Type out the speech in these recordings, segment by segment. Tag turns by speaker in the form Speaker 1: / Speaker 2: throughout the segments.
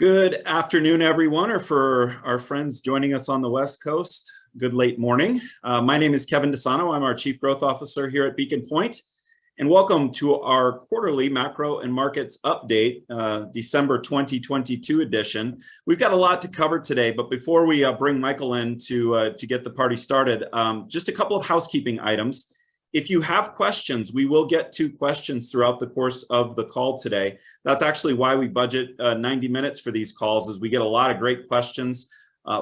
Speaker 1: Good afternoon, everyone, or for our friends joining us on the West Coast, good late morning. My name is Kevin DeSano. I'm our Chief Growth Officer here at Beacon Point, and welcome to our quarterly macro and markets update, December 2022 edition. We've got a lot to cover today, but before we bring Michael in to get the party started, just a couple of housekeeping items. If you have questions, we will get to questions throughout the course of the call today. That's actually why we budget 90 minutes for these calls, is we get a lot of great questions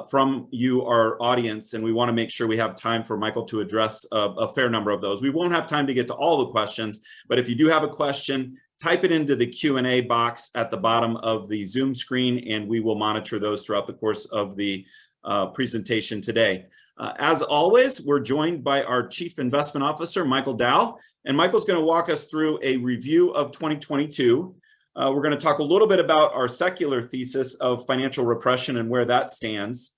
Speaker 1: from you, our audience, and we want to make sure we have time for Michael to address a fair number of those. We won't have time to get to all the questions, but if you do have a question, type it into the Q&A box at the bottom of the Zoom screen, and we will monitor those throughout the course of the presentation today. As always, we're joined by our Chief Investment Officer, Michael Dow, and Michael's going to walk us through a review of 2022. We're going to talk a little bit about our secular thesis of financial repression and where that stands.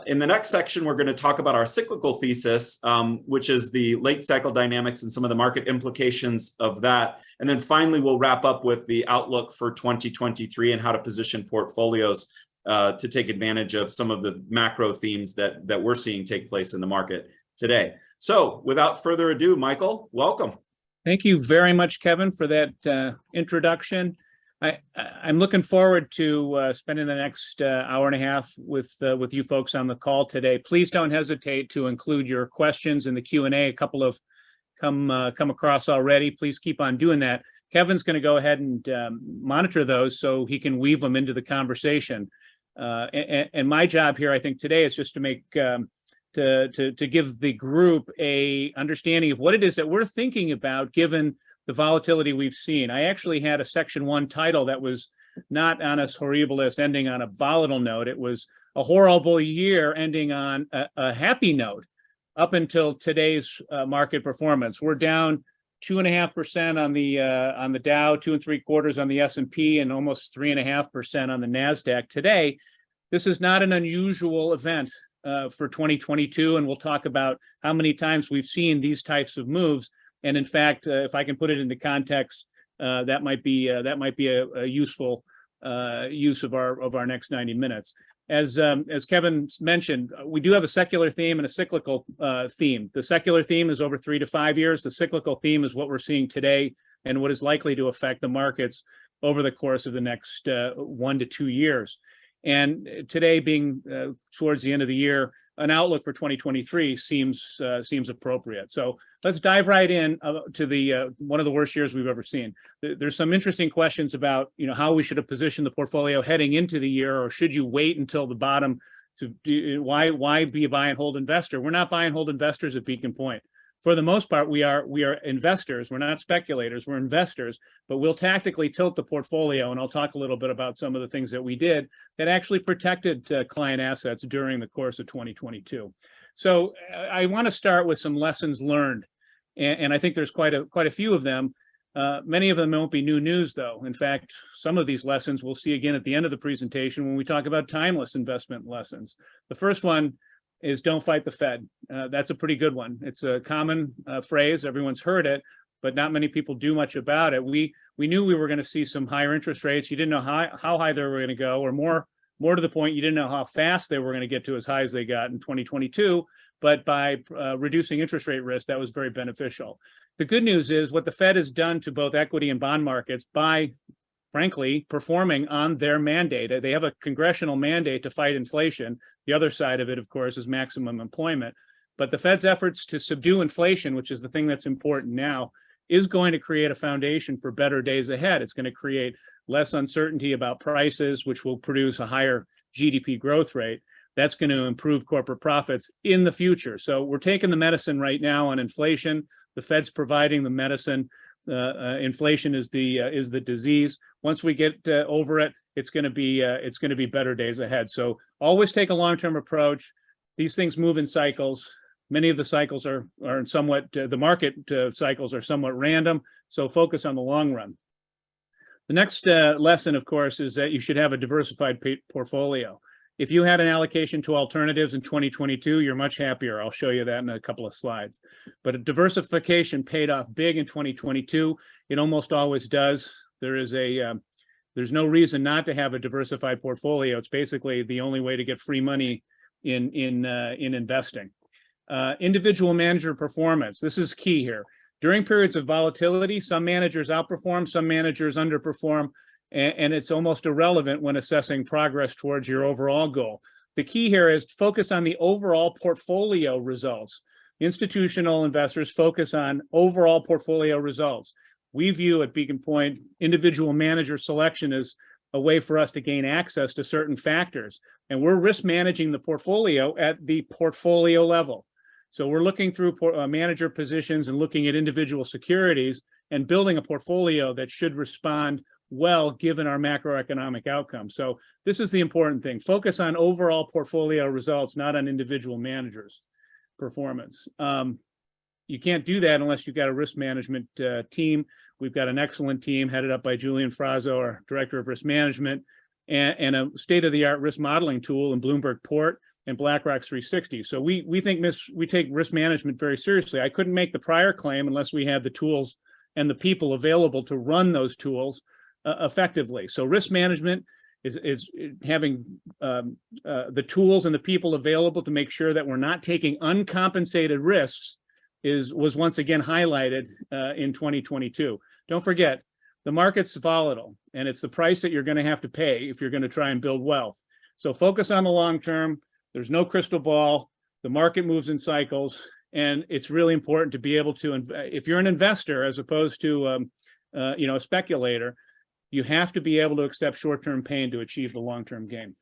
Speaker 1: In the next section, we're going to talk about our cyclical thesis, which is the late cycle dynamics and some of the market implications of that. And then finally, we'll wrap up with the outlook for 2023 and how to position portfolios to take advantage of some of the macro themes that we're seeing take place in the market today. So without further ado, Michael, welcome.
Speaker 2: Thank you very much, Kevin, for that introduction. I'm looking forward to spending the next hour and a half with you folks on the call today. Please don't hesitate to include your questions in the Q&A. A couple of come across already. Please keep on doing that. Kevin's going to go ahead and monitor those so he can weave them into the conversation. And my job here, I think, today is just to make to give the group a understanding of what it is that we're thinking about given the volatility we've seen. I actually had a section 1 title that was not annus horribilis, ending on a volatile note. It was a horrible year ending on a happy note up until today's market performance. We're down 2.5% on the Dow, 2 3/4 on the S&P, and almost 3.5% on the NASDAQ today. This is not an unusual event for 2022, and we'll talk about how many times we've seen these types of moves. And in fact, if I can put it into context, that might be a useful use of our next 90 minutes. As Kevin mentioned, we do have a secular theme and a cyclical theme. The secular theme is over 3 to 5 years. The cyclical theme is what we're seeing today and what is likely to affect the markets over the course of the next 1 to 2 years. And today, being towards the end of the year, an outlook for 2023 seems appropriate. So let's dive right in to the one of the worst years we've ever seen. There's some interesting questions about how we should have positioned the portfolio heading into the year, or should you wait until the bottom to do, why be a buy and hold investor? We're not buy and hold investors at Beacon Point. For the most part, we are investors. We're not speculators. We're investors, but we'll tactically tilt the portfolio, and I'll talk a little bit about some of the things that we did that actually protected client assets during the course of 2022. So I want to start with some lessons learned, and I think there's quite a few of them. Many of them won't be new news, though. In fact, some of these lessons we'll see again at the end of the presentation when we talk about timeless investment lessons. The first one is don't fight the Fed. That's a pretty good one. It's a common phrase. Everyone's heard it, but not many people do much about it. We knew we were going to see some higher interest rates. You didn't know how high they were going to go, or more to the point, you didn't know how fast they were going to get to as high as they got in 2022. But by reducing interest rate risk, that was very beneficial. The good news is what the Fed has done to both equity and bond markets by, frankly, performing on their mandate. They have a congressional mandate to fight inflation. The other side of it, of course, is maximum employment. But the Fed's efforts to subdue inflation, which is the thing that's important now, is going to create a foundation for better days ahead. It's going to create less uncertainty about prices, which will produce a higher GDP growth rate. That's going to improve corporate profits in the future. So we're taking the medicine right now on inflation. The Fed's providing the medicine. Inflation is the disease. Once we get over it, it's going to be better days ahead. So always take a long-term approach. These things move in cycles. Many of the cycles are somewhat the market cycles are somewhat random. So focus on the long run. The next lesson, of course, is that you should have a diversified portfolio. If you had an allocation to alternatives in 2022, you're much happier. I'll show you that in a couple of slides. But diversification paid off big in 2022. It almost always does. There is a There's no reason not to have a diversified portfolio. It's basically the only way to get free money in investing. Individual manager performance. This is key here. During periods of volatility, some managers outperform, some managers underperform, and it's almost irrelevant when assessing progress towards your overall goal. The key here is to focus on the overall portfolio results. Institutional investors focus on overall portfolio results. We view at Beacon Pointe individual manager selection as a way for us to gain access to certain factors. And we're risk managing the portfolio at the portfolio level. So we're looking through manager positions and looking at individual securities and building a portfolio that should respond well given our macroeconomic outcomes. So this is the important thing. Focus on overall portfolio results, not on individual managers' performance. You can't do that unless you've got a risk management team. We've got an excellent team headed up by Julian Frazzo, our Director of Risk Management, and a state-of-the-art risk modeling tool in Bloomberg Port and BlackRock 360. So we take risk management very seriously. I couldn't make the prior claim unless we had the tools and the people available to run those tools effectively. So risk management is having the tools and the people available to make sure that we're not taking uncompensated risks was once again highlighted in 2022. Don't forget, the market's volatile, and it's the price that you're going to have to pay if you're going to try and build wealth. So focus on the long term. There's no crystal ball. The market moves in cycles, and it's really important to be able to, if you're an investor as opposed to a speculator, you have to be able to accept short-term pain to achieve the long-term gain.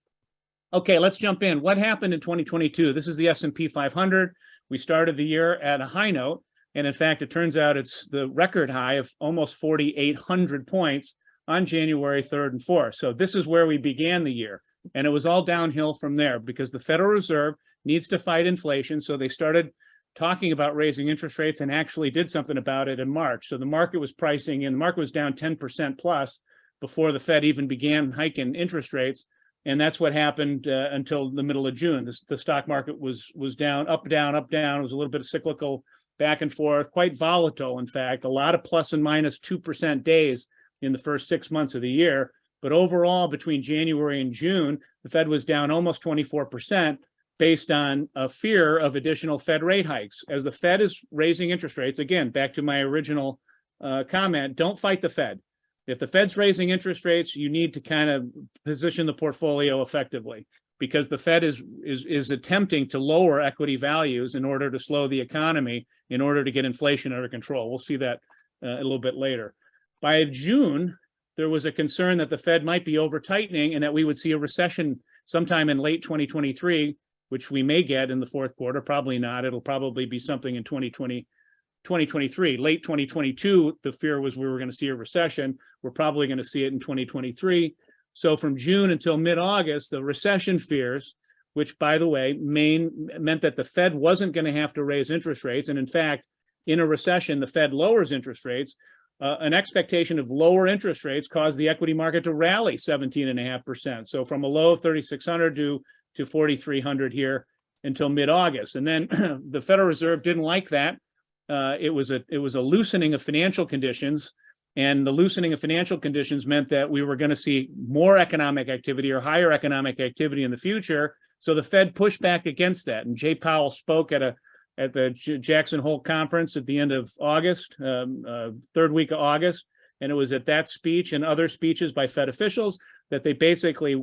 Speaker 2: Okay, let's jump in. What happened in 2022? This is the S&P 500. We started the year at a high note, and in fact, it turns out it's the record high of almost 4,800 points on January 3rd and 4th. So this is where we began the year, and it was all downhill from there because the Federal Reserve needs to fight inflation, so they started talking about raising interest rates and actually did something about it in March. So the market was pricing in, the market was down 10% plus before the Fed even began hiking interest rates. And that's what happened until the middle of June. The stock market was down, up, down, up, down. It was a little bit of cyclical back and forth, quite volatile, in fact, a lot of plus and minus 2% days in the first 6 months of the year. But overall, between January and June, the Fed was down almost 24% based on a fear of additional Fed rate hikes. As the Fed is raising interest rates, again, back to my original comment, don't fight the Fed. If the Fed's raising interest rates, you need to kind of position the portfolio effectively because the Fed is attempting to lower equity values in order to slow the economy, in order to get inflation under control. We'll see that a little bit later. By June, there was a concern that the Fed might be over tightening and that we would see a recession sometime in late 2023, which we may get in the fourth quarter, probably not. It'll probably be something in 2023. Late 2022, the fear was we were going to see a recession. We're probably going to see it in 2023. So from June until mid-August, the recession fears, which by the way, meant that the Fed wasn't going to have to raise interest rates. And in fact, in a recession, the Fed lowers interest rates. An expectation of lower interest rates caused the equity market to rally 17.5%. So from a low of 3,600 to 4,300 here until mid-August. And then the Federal Reserve didn't like that. It was a loosening of financial conditions, and the loosening of financial conditions meant that we were going to see more economic activity or higher economic activity in the future. So the Fed pushed back against that, and Jay Powell spoke at the Jackson Hole conference at the end of August, third week of August, and it was at that speech and other speeches by Fed officials that they basically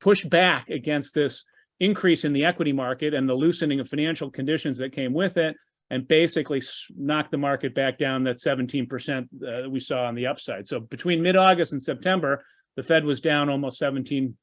Speaker 2: pushed back against this increase in the equity market and the loosening of financial conditions that came with it, and basically knocked the market back down that 17% that we saw on the upside. So between mid-August and September, the Fed was down almost 17%,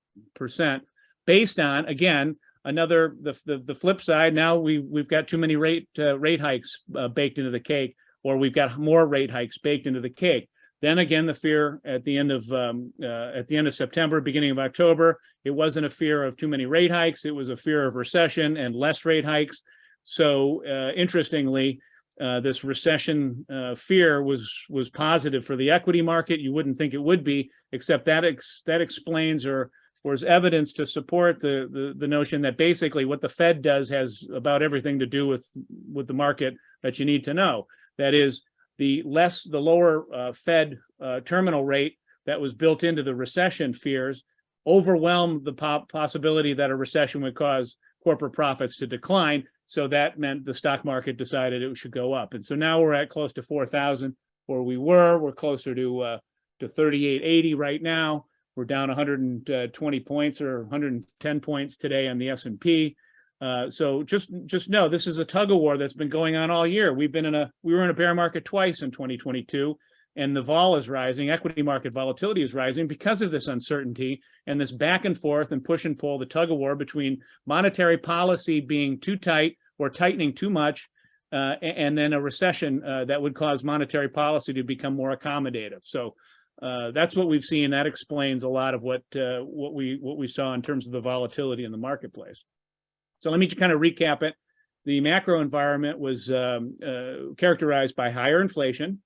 Speaker 2: based on, again, the flip side. Now we've got too many rate hikes baked into the cake, or we've got more rate hikes baked into the cake. Then again, the fear at the end of September, beginning of October, it wasn't a fear of too many rate hikes. It was a fear of recession and less rate hikes. So interestingly, this recession fear was positive for the equity market. You wouldn't think it would be, except that explains or is evidence to support the notion that basically what the Fed does has about everything to do with the market that you need to know. That is, the lower Fed terminal rate that was built into the recession fears overwhelmed the possibility that a recession would cause corporate profits to decline. So that meant the stock market decided it should go up. And so now we're at close to 4,000 where we're closer to 3880 right now. We're down 120 points or 110 points today on the S&P. So just know this is a tug of war that's been going on all year. We were in a bear market twice in 2022, and the vol is rising. Equity market volatility is rising because of this uncertainty and this back and forth and push and pull, the tug of war between monetary policy being too tight or tightening too much, and then a recession that would cause monetary policy to become more accommodative. So that's what we've seen. That explains a lot of what we saw in terms of the volatility in the marketplace. So let me just kind of recap it. The macro environment was characterized by higher inflation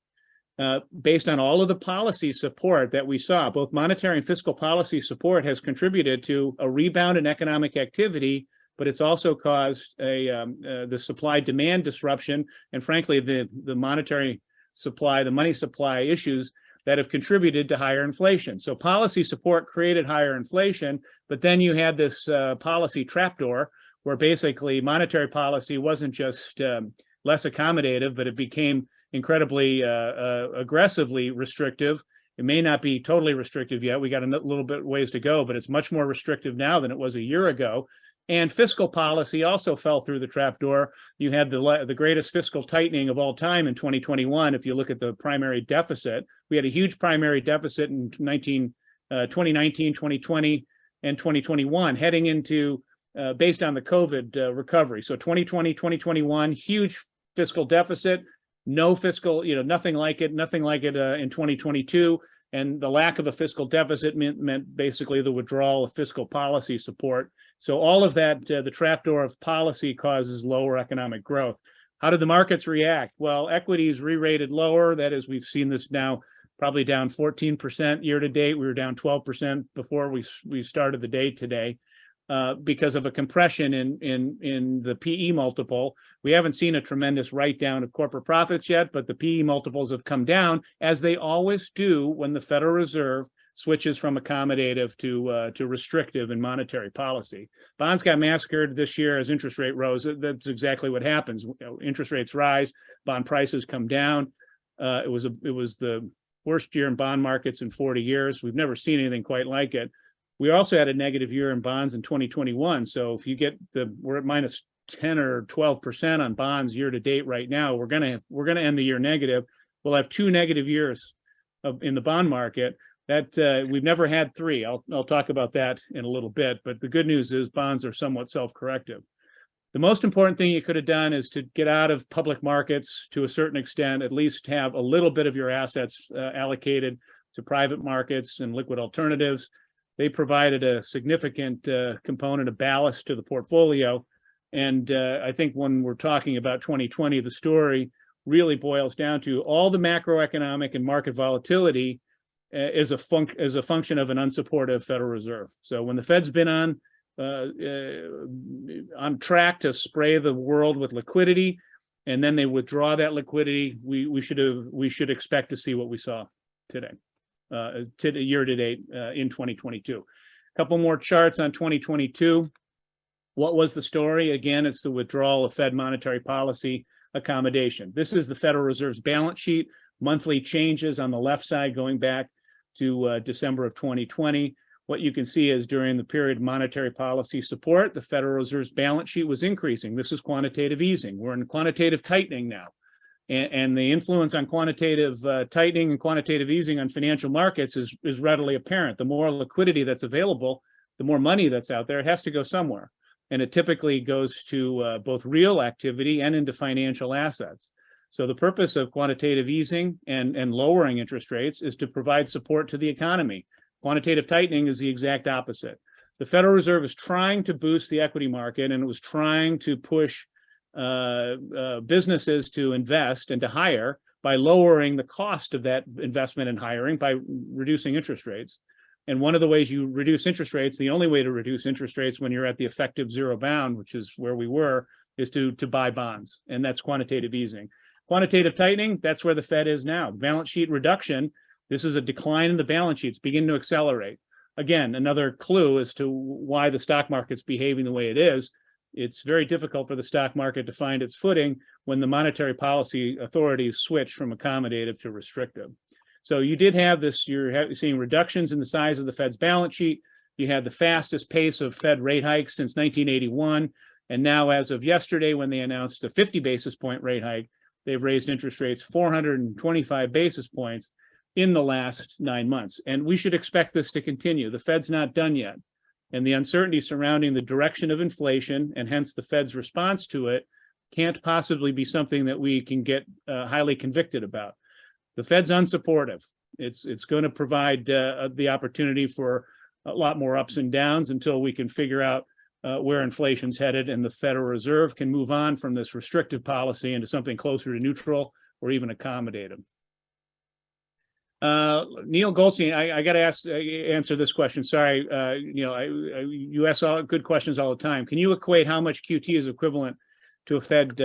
Speaker 2: based on all of the policy support that we saw. Both monetary and fiscal policy support has contributed to a rebound in economic activity, but it's also caused the supply-demand disruption and, frankly, the monetary supply, the money supply issues that have contributed to higher inflation. So policy support created higher inflation, but then you had this policy trapdoor where basically monetary policy wasn't just less accommodative, but it became incredibly aggressively restrictive. It may not be totally restrictive yet. We got a little bit ways to go, but it's much more restrictive now than it was a year ago. And fiscal policy also fell through the trapdoor. You had the greatest fiscal tightening of all time in 2021. If you look at the primary deficit, we had a huge primary deficit in 2019, 2020, and 2021 heading into based on the COVID recovery. So 2020, 2021, huge fiscal deficit, no fiscal, nothing like it in 2022. And the lack of a fiscal deficit meant basically the withdrawal of fiscal policy support. So all of that, the trapdoor of policy causes lower economic growth. How did the markets react? Well, equities re-rated lower. That is, we've seen this now probably down 14% year to date. We were down 12% before we started the day today. Because of a compression in the PE multiple. We haven't seen a tremendous write-down of corporate profits yet, but the PE multiples have come down, as they always do when the Federal Reserve switches from accommodative to restrictive in monetary policy. Bonds got massacred this year as interest rate rose. That's exactly what happens. Interest rates rise, bond prices come down. It was the worst year in bond markets in 40 years. We've never seen anything quite like it. We also had a negative year in bonds in 2021. So if you get we're at minus 10 or 12% on bonds year to date right now, we're gonna end the year negative. We'll have 2 negative years in the bond market. That we've never had 3. I'll talk about that in a little bit. But the good news is bonds are somewhat self-corrective. The most important thing you could have done is to get out of public markets to a certain extent, at least have a little bit of your assets allocated to private markets and liquid alternatives. They provided a significant component of ballast to the portfolio. And I think when we're talking about 2020, the story really boils down to all the macroeconomic and market volatility is a function of an unsupportive Federal Reserve. So when the Fed's been on track to spray the world with liquidity, and then they withdraw that liquidity, we should expect to see what we saw today. To the year to date in 2022. A couple more charts on 2022. What was the story? Again, it's the withdrawal of Fed monetary policy accommodation. This is the Federal Reserve's balance sheet, monthly changes on the left side going back to December of 2020. What you can see is during the period of monetary policy support, the Federal Reserve's balance sheet was increasing. This is quantitative easing. We're in quantitative tightening now. And the influence on quantitative tightening and quantitative easing on financial markets is readily apparent. The more liquidity that's available, the more money that's out there, it has to go somewhere. And it typically goes to both real activity and into financial assets. So the purpose of quantitative easing and lowering interest rates is to provide support to the economy. Quantitative tightening is the exact opposite. The Federal Reserve is trying to boost the equity market, and it was trying to push businesses to invest and to hire by lowering the cost of that investment and hiring by reducing interest rates. And one of the ways you reduce interest rates, the only way to reduce interest rates when you're at the effective zero bound, which is where we were, is to buy bonds. And that's quantitative easing. Quantitative tightening, that's where the Fed is now. Balance sheet reduction This is a decline in the balance sheets beginning to accelerate. Again, another clue as to why the stock market's behaving the way it is. It's very difficult for the stock market to find its footing when the monetary policy authorities switch from accommodative to restrictive. So you did have this, you're seeing reductions in the size of the Fed's balance sheet. You had the fastest pace of Fed rate hikes since 1981. And now, as of yesterday, when they announced a 50 basis point rate hike, they've raised interest rates 425 basis points in the last 9 months. And we should expect this to continue. The Fed's not done yet. And the uncertainty surrounding the direction of inflation, and hence the Fed's response to it, can't possibly be something that we can get highly convicted about. The Fed's unsupportive. It's going to provide the opportunity for a lot more ups and downs until we can figure out where inflation's headed and the Federal Reserve can move on from this restrictive policy into something closer to neutral or even accommodative. Neil Goldstein, I got to answer this question. Sorry, Neil, you ask all good questions all the time. Can you equate how much QT is equivalent to a Fed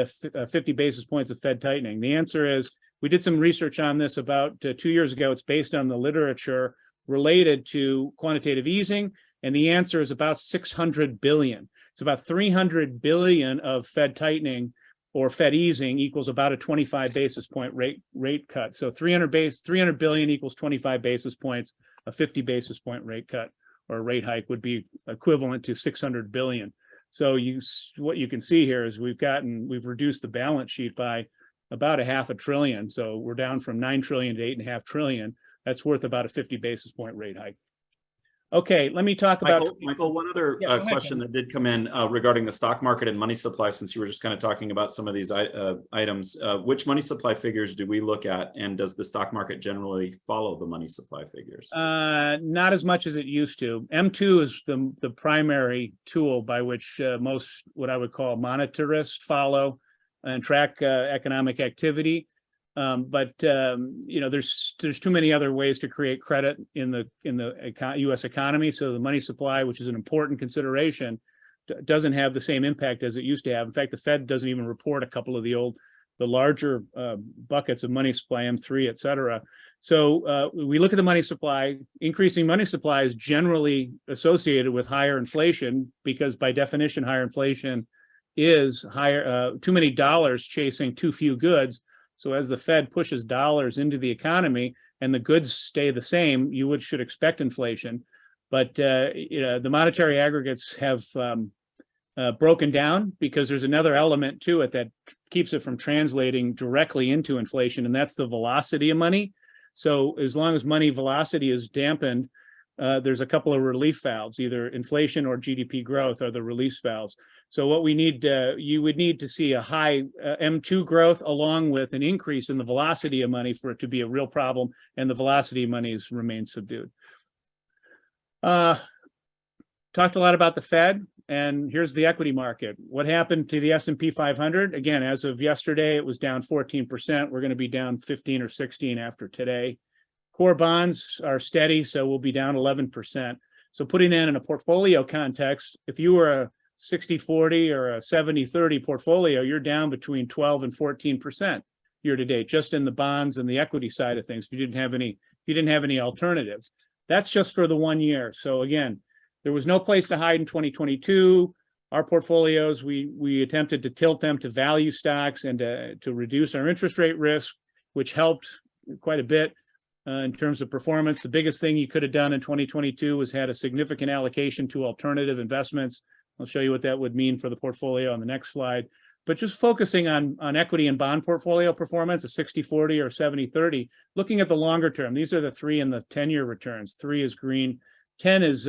Speaker 2: 50 basis points of Fed tightening? The answer is, we did some research on this about 2 years ago. It's based on the literature related to quantitative easing, and the answer is about 600 billion. It's about 300 billion of Fed tightening or Fed easing equals about a 25 basis point rate cut. So 300 billion equals 25 basis points. A 50 basis point rate cut or rate hike would be equivalent to 600 billion. So what you can see here is we've reduced the balance sheet by about $500 billion. So we're down from 9 trillion to 8.5 trillion. That's worth about a 50 basis point rate hike. Okay, let me talk about
Speaker 1: Michael. One other question that did come in regarding the stock market and money supply, since you were just kind of talking about some of these items. Which money supply figures do we look at, and does the stock market generally follow the money supply figures?
Speaker 2: Not as much as it used to. M2 is the primary tool by which most what I would call monetarists follow and track economic activity. But there's too many other ways to create credit in the U.S. economy. So the money supply, which is an important consideration, doesn't have the same impact as it used to have. In fact, the Fed doesn't even report a couple of the larger buckets of money supply, M3, et cetera. So we look at the money supply. Increasing money supply is generally associated with higher inflation because, by definition, higher inflation is too many dollars chasing too few goods. So as the Fed pushes dollars into the economy and the goods stay the same, you should expect inflation. But the monetary aggregates have broken down because there's another element to it that keeps it from translating directly into inflation, and that's the velocity of money. So as long as money velocity is dampened, there's a couple of relief valves, either inflation or GDP growth are the release valves. So what we need, you would need to see a high M2 growth along with an increase in the velocity of money for it to be a real problem, and the velocity of money has remained subdued. Talked a lot about the Fed, and here's the equity market. What happened to the S&P 500? Again, as of yesterday, it was down 14%. We're going to be down 15 or 16 after today. Core bonds are steady, so we'll be down 11%. So putting that in a portfolio context, if you were a 60-40 or a 70-30 portfolio, you're down between 12 and 14% year to date, just in the bonds and the equity side of things. If you didn't have any alternatives, that's just for the 1 year. So again, there was no place to hide in 2022. Our portfolios, we attempted to tilt them to value stocks and to reduce our interest rate risk, which helped quite a bit. In terms of performance, the biggest thing you could have done in 2022 was had a significant allocation to alternative investments. I'll show you what that would mean for the portfolio on the next slide. But just focusing on equity and bond portfolio performance, a 60-40 or 70-30, looking at the longer term. These are the 3 and the 10-year returns. 3 is green, 10 is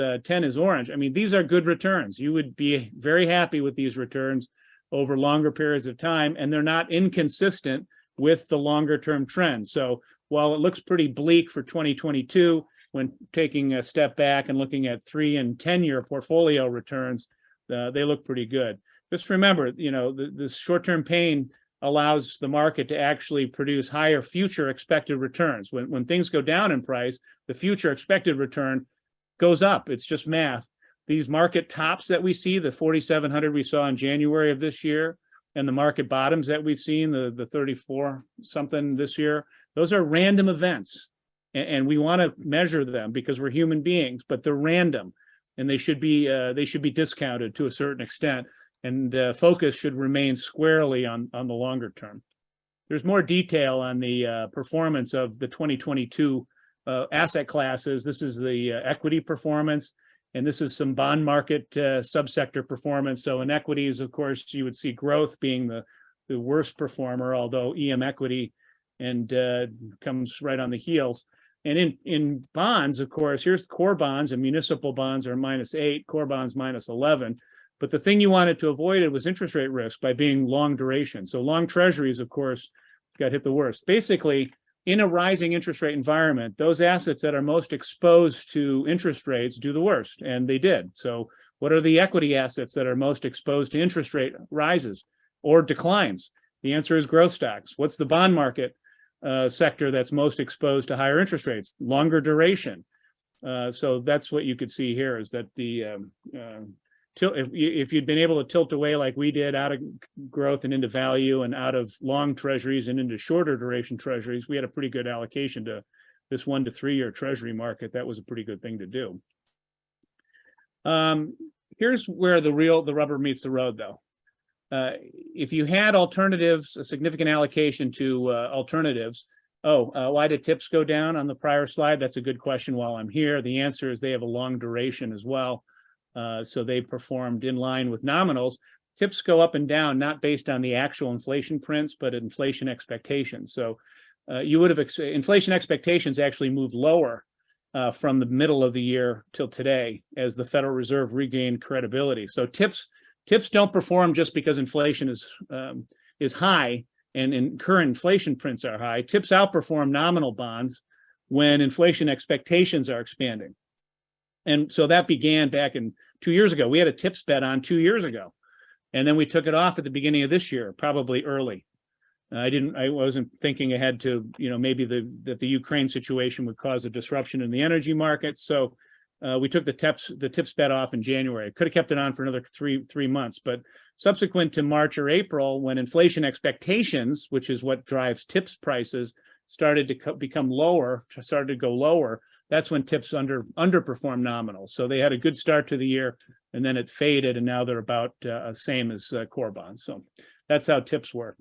Speaker 2: orange. I mean, these are good returns. You would be very happy with these returns over longer periods of time, and they're not inconsistent with the longer term trend. So while it looks pretty bleak for 2022, when taking a step back and looking at 3 and 10-year portfolio returns, they look pretty good. Just remember, this short-term pain allows the market to actually produce higher future expected returns. When things go down in price, the future expected return goes up. It's just math. These market tops that we see, the 4,700 we saw in January of this year, and the market bottoms that we've seen, the 34 something this year, those are random events. and we want to measure them because we're human beings, but they're random, and they should be discounted to a certain extent, and focus should remain squarely on the longer term. There's more detail on the performance of the 2022 asset classes. This is the equity performance, and this is some bond market subsector performance. So in equities, of course, you would see growth being the worst performer, although EM equity and comes right on the heels. And in bonds, of course, here's core bonds, and municipal bonds are -8, core bonds -11. But the thing you wanted to avoid was interest rate risk by being long duration. So long treasuries, of course, got hit the worst. Basically, in a rising interest rate environment, those assets that are most exposed to interest rates do the worst, and they did. So what are the equity assets that are most exposed to interest rate rises or declines? The answer is growth stocks. What's the bond market sector that's most exposed to higher interest rates? Longer duration. So that's what you could see here, is that the if you'd been able to tilt away like we did out of growth and into value, and out of long treasuries and into shorter duration treasuries, we had a pretty good allocation to this 1 to 3 year treasury market. That was a pretty good thing to do. Here's where the rubber meets the road, though. If you had alternatives, a significant allocation to alternatives, why did TIPS go down on the prior slide? That's a good question while I'm here. The answer is they have a long duration as well. So they performed in line with nominals. TIPS go up and down, not based on the actual inflation prints, but inflation expectations. So you would have, inflation expectations actually moved lower from the middle of the year till today as the Federal Reserve regained credibility. So TIPS don't perform just because inflation is high and current inflation prints are high. TIPS outperform nominal bonds when inflation expectations are expanding. And so that began back in 2 years ago. We had a TIPS bet on 2 years ago, and then we took it off at the beginning of this year, probably early. I wasn't thinking ahead to, maybe that the Ukraine situation would cause a disruption in the energy market. So we took the TIPS bet off in January. Could have kept it on for another three months, but subsequent to March or April, when inflation expectations, which is what drives TIPS prices, started to become lower, started to go lower, that's when TIPS underperformed nominal. So they had a good start to the year, and then it faded, and now they're about same as core bonds. So that's how TIPS work.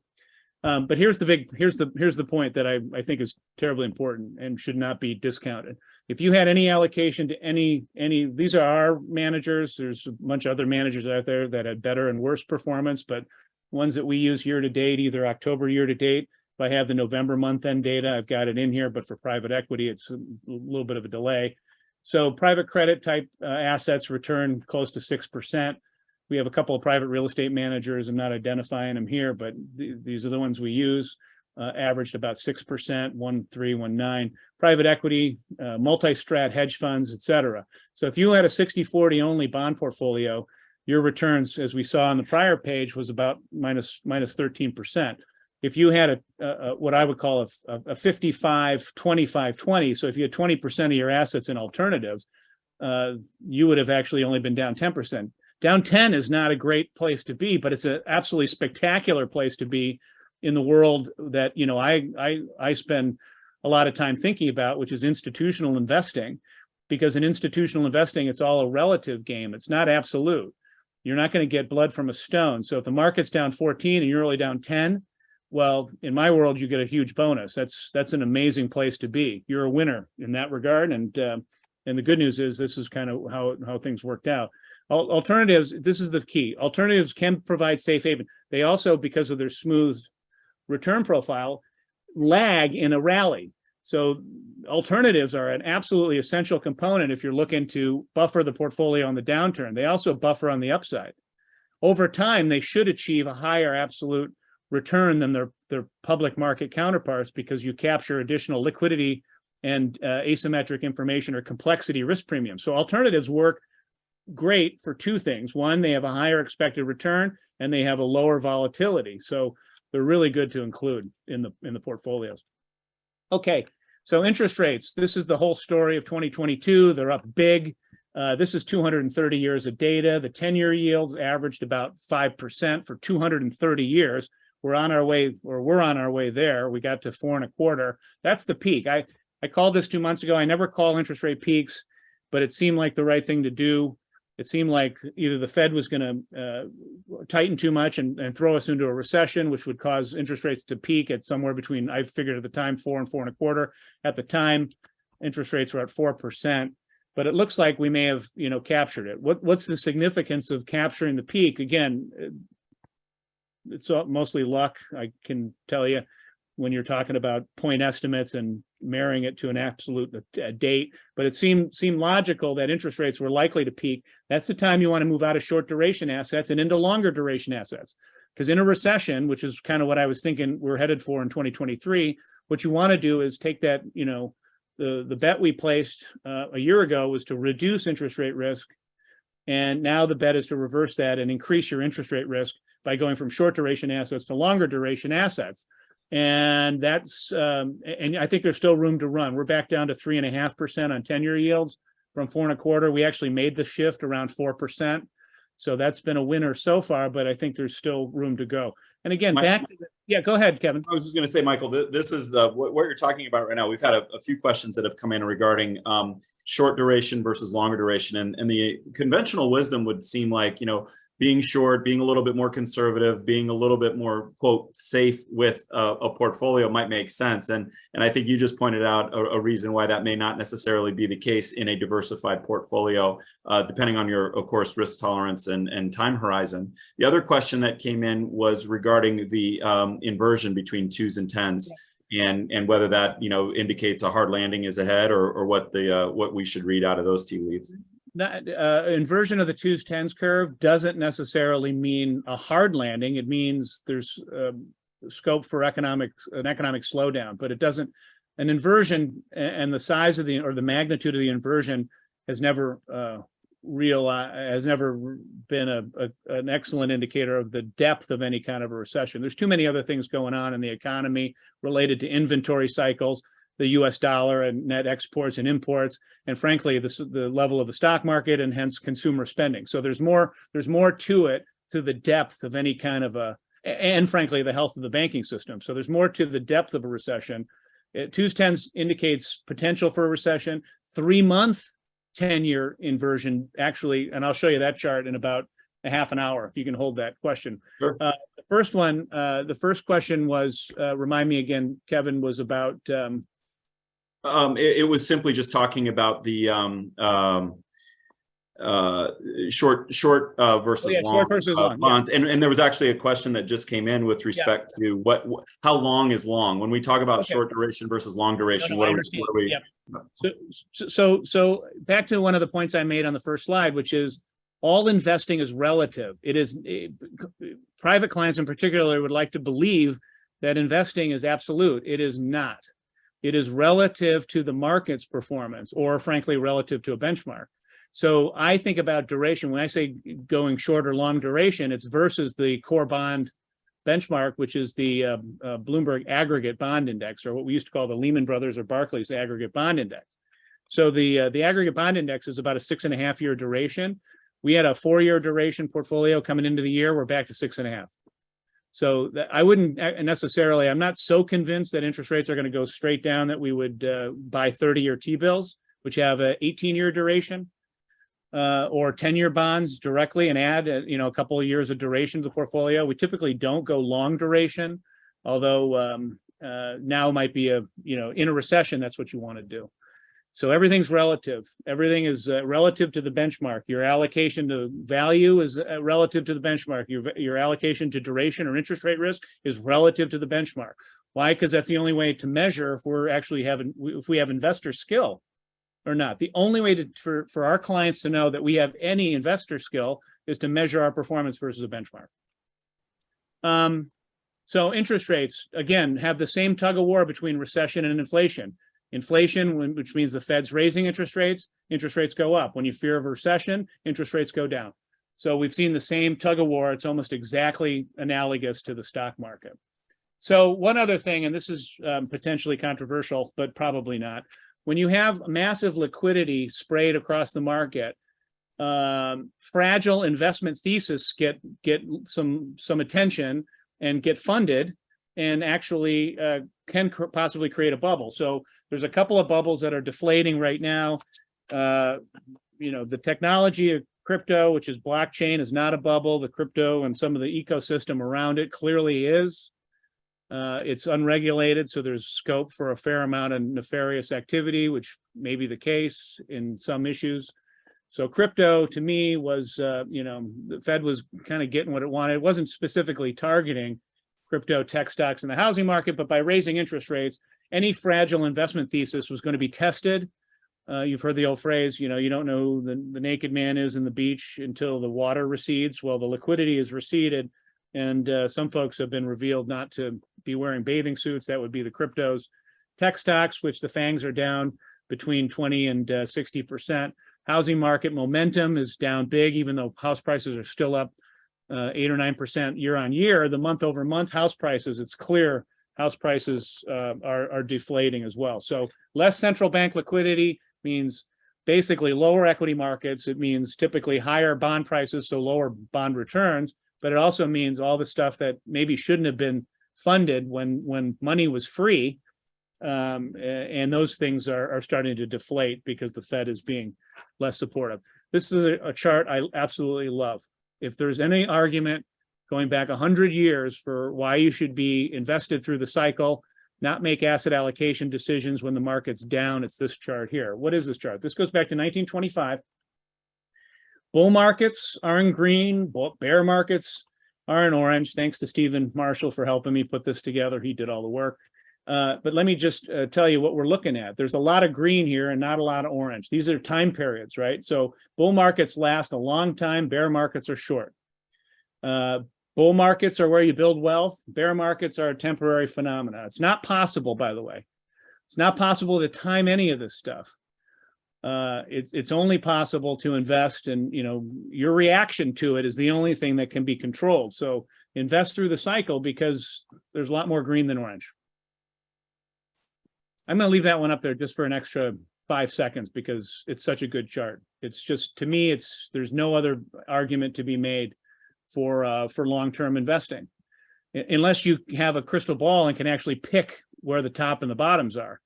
Speaker 2: But here's the point that I think is terribly important and should not be discounted. If you had any allocation to any, these are our managers. There's a bunch of other managers out there that had better and worse performance, but ones that we use year to date, either October year to date. If I have the November month end data, I've got it in here, but for private equity, it's a little bit of a delay. So private credit type assets return close to 6%. We have a couple of private real estate managers. I'm not identifying them here, but these are the ones we use. Averaged about 6%, 1.3, 1.9. Private equity, multi-strat hedge funds, et cetera. So if you had a 60-40 only bond portfolio, your returns, as we saw on the prior page, was about minus 13%. If you had a what I would call a 55, 25, 20, so if you had 20% of your assets in alternatives, you would have actually only been down 10%. Down 10 is not a great place to be, but it's an absolutely spectacular place to be in the world that I spend a lot of time thinking about, which is institutional investing. Because in institutional investing, it's all a relative game. It's not absolute. You're not going to get blood from a stone. So if the market's down 14 and you're only down 10, well, in my world, you get a huge bonus. That's an amazing place to be. You're a winner in that regard. And the good news is this is kind of how things worked out. Alternatives, this is the key. Alternatives can provide safe haven. They also, because of their smooth return profile, lag in a rally. So alternatives are an absolutely essential component if you're looking to buffer the portfolio on the downturn. They also buffer on the upside. Over time, they should achieve a higher absolute return than their public market counterparts, because you capture additional liquidity and asymmetric information or complexity risk premium. So alternatives work great for two things. One, they have a higher expected return, and they have a lower volatility. So they're really good to include in the portfolios. Okay, so interest rates. This is the whole story of 2022. They're up big. This is 230 years of data. The 10-year yields averaged about 5% for 230 years. We're on our way there. We got to 4.25. That's the peak. I called this 2 months ago. I never call interest rate peaks, but it seemed like the right thing to do. It seemed like either the Fed was going to tighten too much and throw us into a recession, which would cause interest rates to peak at somewhere between, I figured at the time, 4 and 4.25. At the time, interest rates were at 4%. But it looks like we may have, captured it. What's the significance of capturing the peak? Again, it's mostly luck, I can tell you, when you're talking about point estimates and marrying it to an absolute date. But it seemed logical that interest rates were likely to peak. That's the time you want to move out of short duration assets and into longer duration assets. Because in a recession, which is kind of what I was thinking we're headed for in 2023, what you want to do is take that, the bet we placed a year ago was to reduce interest rate risk. And now the bet is to reverse that and increase your interest rate risk by going from short duration assets to longer duration assets. And that's, and I think there's still room to run. We're back down to 3.5% on 10-year yields from 4.25. We actually made the shift around 4%. So that's been a winner so far, but I think there's still room to go. And again, go ahead, Kevin.
Speaker 1: I was just going to say, Michael, this is what you're talking about right now. We've had a few questions that have come in regarding short duration versus longer duration. And the conventional wisdom would seem like, being short, being a little bit more conservative, being a little bit more, quote, safe with a portfolio might make sense. And I think you just pointed out a reason why that may not necessarily be the case in a diversified portfolio, depending on your, of course, risk tolerance and time horizon. The other question that came in was regarding the inversion between 2s and 10s. And whether that indicates a hard landing is ahead, or what we should read out of those tea leaves.
Speaker 2: That inversion of the 2s 10s curve doesn't necessarily mean a hard landing. It means there's scope for an economic slowdown, but it doesn't. An inversion and the size of the magnitude of the inversion has never been an excellent indicator of the depth of any kind of a recession. There's too many other things going on in the economy related to inventory cycles, the U.S. dollar and net exports and imports, and frankly, the level of the stock market and hence consumer spending. So there's more to it, to the depth of any kind of and frankly, the health of the banking system. So there's more to the depth of a recession. 2s 10s indicates potential for a recession. 3-month 10-year inversion actually, and I'll show you that chart in about a half an hour if you can hold that question.
Speaker 1: Sure.
Speaker 2: The first question was, remind me again, Kevin, was about.
Speaker 1: It was simply just talking about the short versus long bonds, and there was actually a question that just came in with respect to how long is long when we talk about short duration versus long duration. What are we?
Speaker 2: So back to one of the points I made on the first slide, which is all investing is relative. It is private clients in particular would like to believe that investing is absolute. It is not. It is relative to the market's performance, or frankly, relative to a benchmark. So I think about duration. When I say going short or long duration, it's versus the core bond benchmark, which is the Bloomberg Aggregate Bond Index, or what we used to call the Lehman Brothers or Barclays Aggregate Bond Index. So the Aggregate Bond Index is about a 6.5-year duration. We had a 4-year duration portfolio coming into the year. We're back to 6.5. So I wouldn't necessarily, I'm not so convinced that interest rates are going to go straight down that we would buy 30-year T-bills, which have an 18-year duration, or 10-year bonds directly and add a couple of years of duration to the portfolio. We typically don't go long duration, although now might be in a recession, that's what you want to do. So everything's relative. Everything is relative to the benchmark. Your allocation to value is relative to the benchmark. Your allocation to duration or interest rate risk is relative to the benchmark. Why? Because that's the only way to measure if we have investor skill or not. The only way for our clients to know that we have any investor skill is to measure our performance versus a benchmark. So interest rates, again, have the same tug of war between recession and inflation. Inflation, which means the Fed's raising interest rates go up. When you fear of a recession, interest rates go down. So we've seen the same tug of war. It's almost exactly analogous to the stock market. So one other thing, and this is potentially controversial, but probably not. When you have massive liquidity sprayed across the market, fragile investment theses get some attention and get funded, and actually can possibly create a bubble. So There's a couple of bubbles that are deflating right now. The technology of crypto, which is blockchain, is not a bubble. The crypto and some of the ecosystem around it clearly is. It's unregulated, so there's scope for a fair amount of nefarious activity, which may be the case in some issues. So crypto, to me, was, the Fed was kind of getting what it wanted. It wasn't specifically targeting crypto, tech stocks, in the housing market, but by raising interest rates, any fragile investment thesis was going to be tested. You've heard the old phrase, you don't know who the naked man is in the beach until the water recedes. Well, the liquidity is receded, and some folks have been revealed not to be wearing bathing suits. That would be the cryptos. Tech stocks, which the FANGs are down between 20 and 60%. Housing market momentum is down big, even though house prices are still up 8 or 9% year on year. The month over month house prices, it's clear house prices are deflating as well. So less central bank liquidity means basically lower equity markets. It means typically higher bond prices, so lower bond returns. But it also means all the stuff that maybe shouldn't have been funded when money was free. And those things are starting to deflate because the Fed is being less supportive. This is a chart I absolutely love. If there's any argument going back 100 years for why you should be invested through the cycle, not make asset allocation decisions when the market's down, it's this chart here. What is this chart? This goes back to 1925. Bull markets are in green, bear markets are in orange. Thanks to Stephen Marshall for helping me put this together. He did all the work. But let me just tell you what we're looking at. There's a lot of green here and not a lot of orange. These are time periods, right? So bull markets last a long time, bear markets are short. Bull markets are where you build wealth. Bear markets are a temporary phenomena. It's not possible, by the way. It's not possible to time any of this stuff. It's only possible to invest, and your reaction to it is the only thing that can be controlled. So invest through the cycle because there's a lot more green than orange. I'm going to leave that one up there just for an extra 5 seconds because it's such a good chart. It's just, to me, there's no other argument to be made for long-term investing, unless you have a crystal ball and can actually pick where the top and the bottoms are.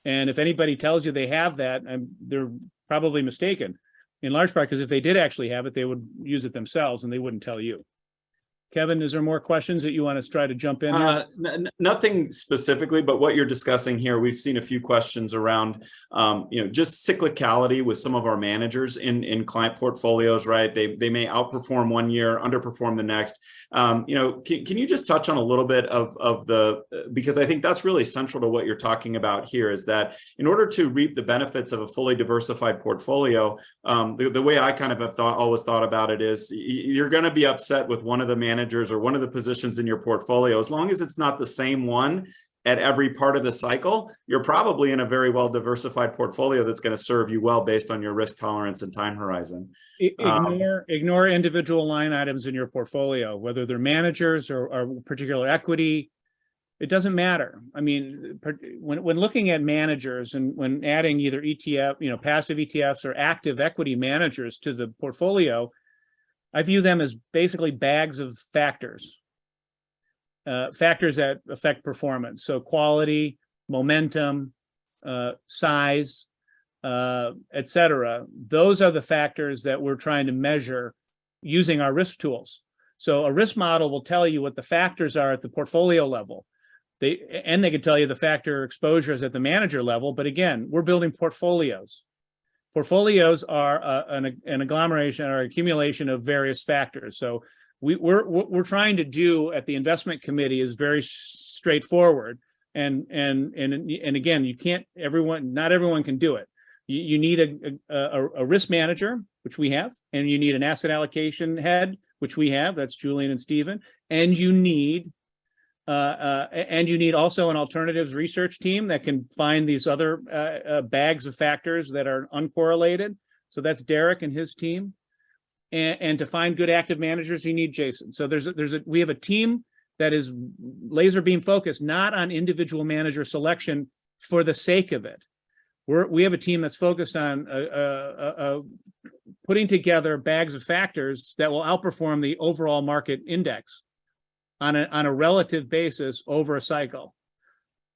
Speaker 2: And if anybody tells you they have that, they're probably mistaken, in large part because if they did actually have it, they would use it themselves and they wouldn't tell you. Kevin, is there more questions that you want to try to jump in there?
Speaker 1: Nothing specifically, but what you're discussing here, we've seen a few questions around, just cyclicality with some of our managers in client portfolios, right? They may outperform one year, underperform the next. Can you just touch on a little bit of because I think that's really central to what you're talking about here, is that in order to reap the benefits of a fully diversified portfolio, the way I kind of have always thought about it is you're going to be upset with one of the managers or one of the positions in your portfolio. As long as it's not the same one at every part of the cycle, you're probably in a very well diversified portfolio that's going to serve you well based on your risk tolerance and time horizon.
Speaker 2: Ignore individual line items in your portfolio, whether they're managers or particular equity. It doesn't matter. I mean, when looking at managers and when adding either ETF, passive ETFs or active equity managers to the portfolio, I view them as basically bags of factors that affect performance. So quality, momentum, size, et cetera. Those are the factors that we're trying to measure using our risk tools. So a risk model will tell you what the factors are at the portfolio level. They can tell you the factor exposures at the manager level. But again, we're building portfolios. Portfolios are an agglomeration or accumulation of various factors. So we're trying to do at the investment committee is very straightforward. And again, not everyone can do it. You need a risk manager, which we have, and you need an asset allocation head, which we have. That's Julian and Stephen. And you need also an alternatives research team that can find these other bags of factors that are uncorrelated. So that's Derek and his team. And to find good active managers, you need Jason. So we have a team that is laser beam focused, not on individual manager selection for the sake of it. We have a team that's focused on putting together bags of factors that will outperform the overall market index on a relative basis over a cycle.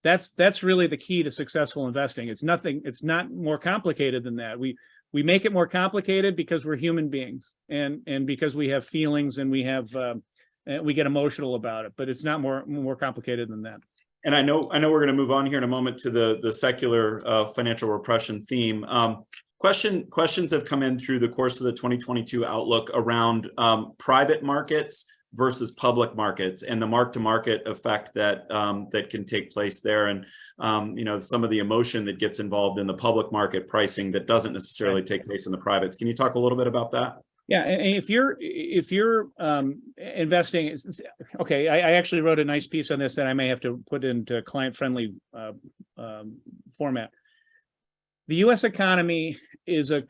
Speaker 2: That's really the key to successful investing. It's not more complicated than that. We make it more complicated because we're human beings and because we have feelings and we get emotional about it, but it's not more complicated than that.
Speaker 1: And I know we're going to move on here in a moment to the secular financial repression theme. Questions have come in through the course of the 2022 outlook around private markets versus public markets and the mark-to-market effect that can take place there, and some of the emotion that gets involved in the public market pricing that doesn't necessarily take place in the privates. Can you talk a little bit about that?
Speaker 2: Yeah, and if you're investing, okay, I actually wrote a nice piece on this that I may have to put into client-friendly format. The U.S. economy is a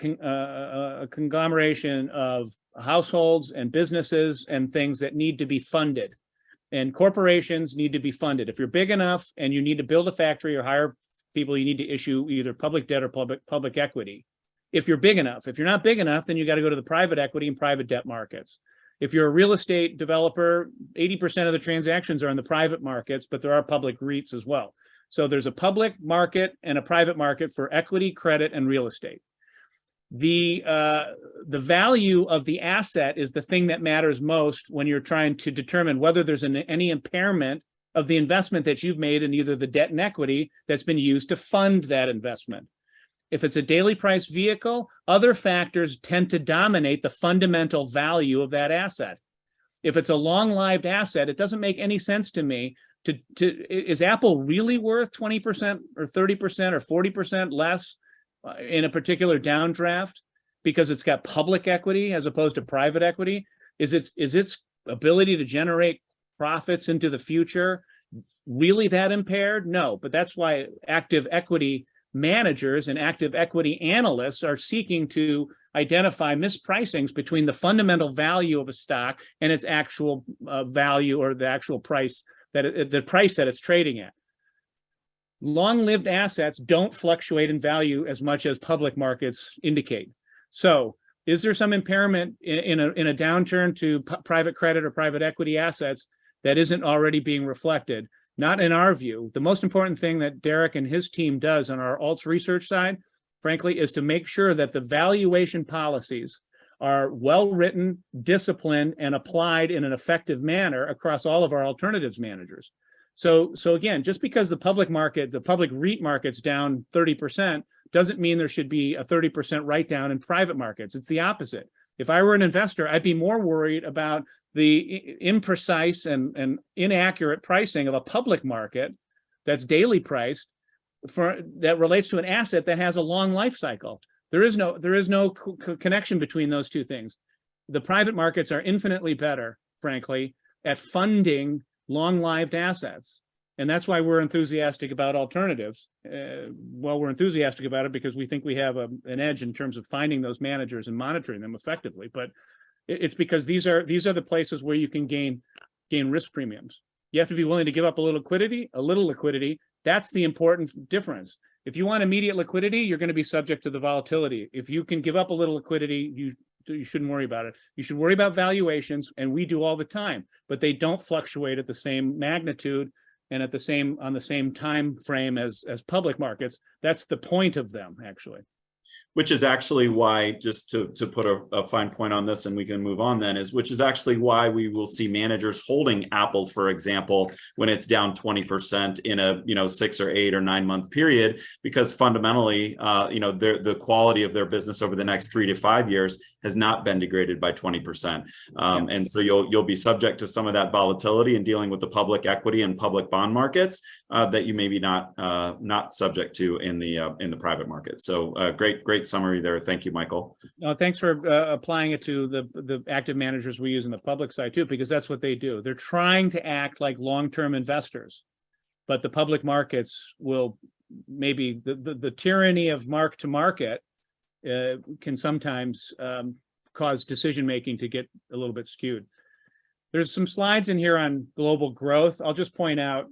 Speaker 2: conglomeration of households and businesses and things that need to be funded, and corporations need to be funded. If you're big enough and you need to build a factory or hire people, you need to issue either public debt or public equity. If you're big enough. If you're not big enough, then you got to go to the private equity and private debt markets. If you're a real estate developer, 80% of the transactions are in the private markets, but there are public REITs as well. So there's a public market and a private market for equity, credit, and real estate. The value of the asset is the thing that matters most when you're trying to determine whether there's any impairment of the investment that you've made in either the debt and equity that's been used to fund that investment. If it's a daily price vehicle, other factors tend to dominate the fundamental value of that asset. If it's a long-lived asset, it doesn't make any sense to me is Apple really worth 20% or 30% or 40% less in a particular downdraft because it's got public equity as opposed to private equity? Is its ability to generate profits into the future really that impaired? No, but that's why active equity managers and active equity analysts are seeking to identify mispricings between the fundamental value of a stock and its actual value, or the actual price the price that it's trading at. Long-lived assets don't fluctuate in value as much as public markets indicate. So is there some impairment in a downturn to private credit or private equity assets that isn't already being reflected? Not in our view. The most important thing that Derek and his team does on our alts research side, frankly, is to make sure that the valuation policies are well-written, disciplined, and applied in an effective manner across all of our alternatives managers. So again, just because the public market, the public REIT market's down 30%, doesn't mean there should be a 30% write-down in private markets. It's the opposite. If I were an investor, I'd be more worried about the imprecise and inaccurate pricing of a public market that's daily priced that relates to an asset that has a long life cycle. There is no connection between those two things. The private markets are infinitely better, frankly, at funding long-lived assets. And that's why we're enthusiastic about alternatives. Well, we're enthusiastic about it because we think we have an edge in terms of finding those managers and monitoring them effectively. But it's because these are the places where you can gain risk premiums. You have to be willing to give up a little liquidity. That's the important difference. If you want immediate liquidity, you're going to be subject to the volatility. If you can give up a little liquidity, you shouldn't worry about it. You should worry about valuations, and we do all the time, but they don't fluctuate at the same magnitude and on the same time frame as public markets. That's the point of them, actually.
Speaker 1: Which is actually why, just to put a fine point on this, and we can move on then, which is actually why we will see managers holding Apple, for example, when it's down 20% in a 6 or 8 or 9 month period, because fundamentally, the quality of their business over the next 3 to 5 years has not been degraded by 20%. And so you'll be subject to some of that volatility in dealing with the public equity and public bond markets that you may be not subject to in the private market. So great summary there. Thank you, Michael.
Speaker 2: Thanks for applying it to the active managers we use in the public side too, because that's what they do. They're trying to act like long-term investors, but the public markets will maybe the tyranny of mark to market can sometimes cause decision-making to get a little bit skewed. There's some slides in here on global growth. I'll just point out,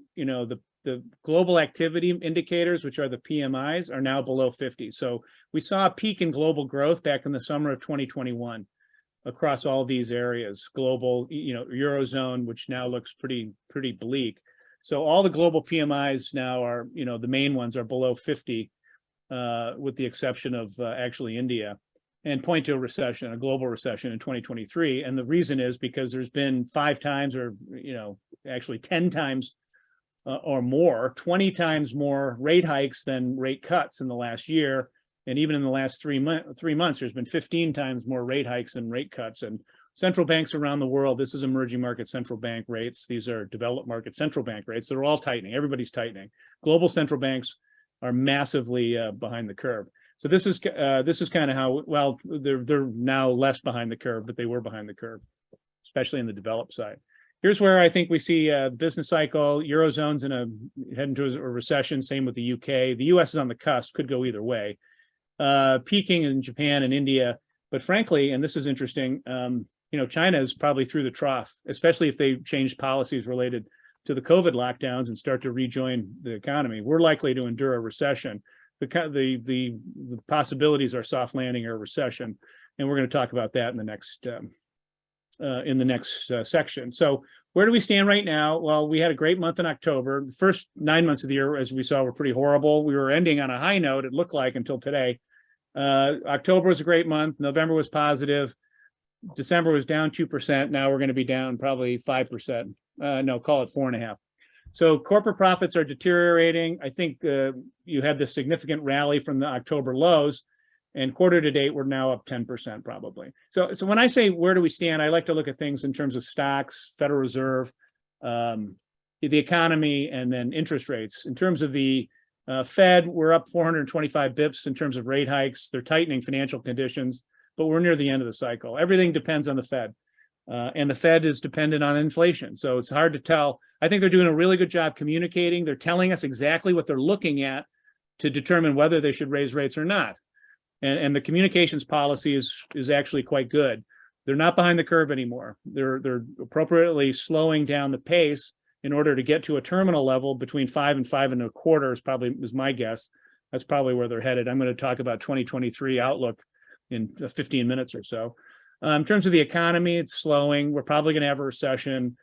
Speaker 2: the global activity indicators, which are the PMIs, are now below 50. So we saw a peak in global growth back in the summer of 2021 across all these areas. Global, Eurozone, which now looks pretty bleak. So all the global PMIs now are, the main ones are below 50, with the exception of actually India, and point to a global recession in 2023. And the reason is because there's been 5 times or, actually 10 times or more, 20 times more rate hikes than rate cuts in the last year. And even in the last 3 months, there's been 15 times more rate hikes and rate cuts. And central banks around the world, this is emerging market central bank rates. These are developed market central bank rates. They're all tightening. Everybody's tightening. Global central banks are massively behind the curve. So this is kind of how, well, they're now less behind the curve, but they were behind the curve, especially in the developed side. Here's where I think we see a business cycle. Eurozone's heading to a recession. Same with the UK. The US is on the cusp. Could go either way. Peaking in Japan and India, but frankly, and this is interesting, China is probably through the trough, especially if they change policies related to the COVID lockdowns and start to rejoin the economy. We're likely to endure a recession. The possibilities are soft landing or recession, and we're going to talk about that in the next section. So where do we stand right now? Well, we had a great month in October. The first 9 months of the year, as we saw, were pretty horrible. We were ending on a high note, it looked like, until today. October was a great month. November was positive. December was down 2%. Now we're going to be down probably 5%. No, call it 4.5%. So corporate profits are deteriorating. I think you had this significant rally from the October lows, and quarter to date, we're now up 10% probably. So when I say where do we stand, I like to look at things in terms of stocks, Federal Reserve, the economy, and then interest rates. In terms of the Fed, we're up 425 bips in terms of rate hikes. They're tightening financial conditions, but we're near the end of the cycle. Everything depends on the Fed, and the Fed is dependent on inflation. So it's hard to tell. I think they're doing a really good job communicating. They're telling us exactly what they're looking at to determine whether they should raise rates or not. And the communications policy is actually quite good. They're not behind the curve anymore. They're appropriately slowing down the pace in order to get to a terminal level between 5 and 5.25 is my guess. That's probably where they're headed. I'm going to talk about 2023 outlook in 15 minutes or so. In terms of the economy, it's slowing. We're probably going to have a recession.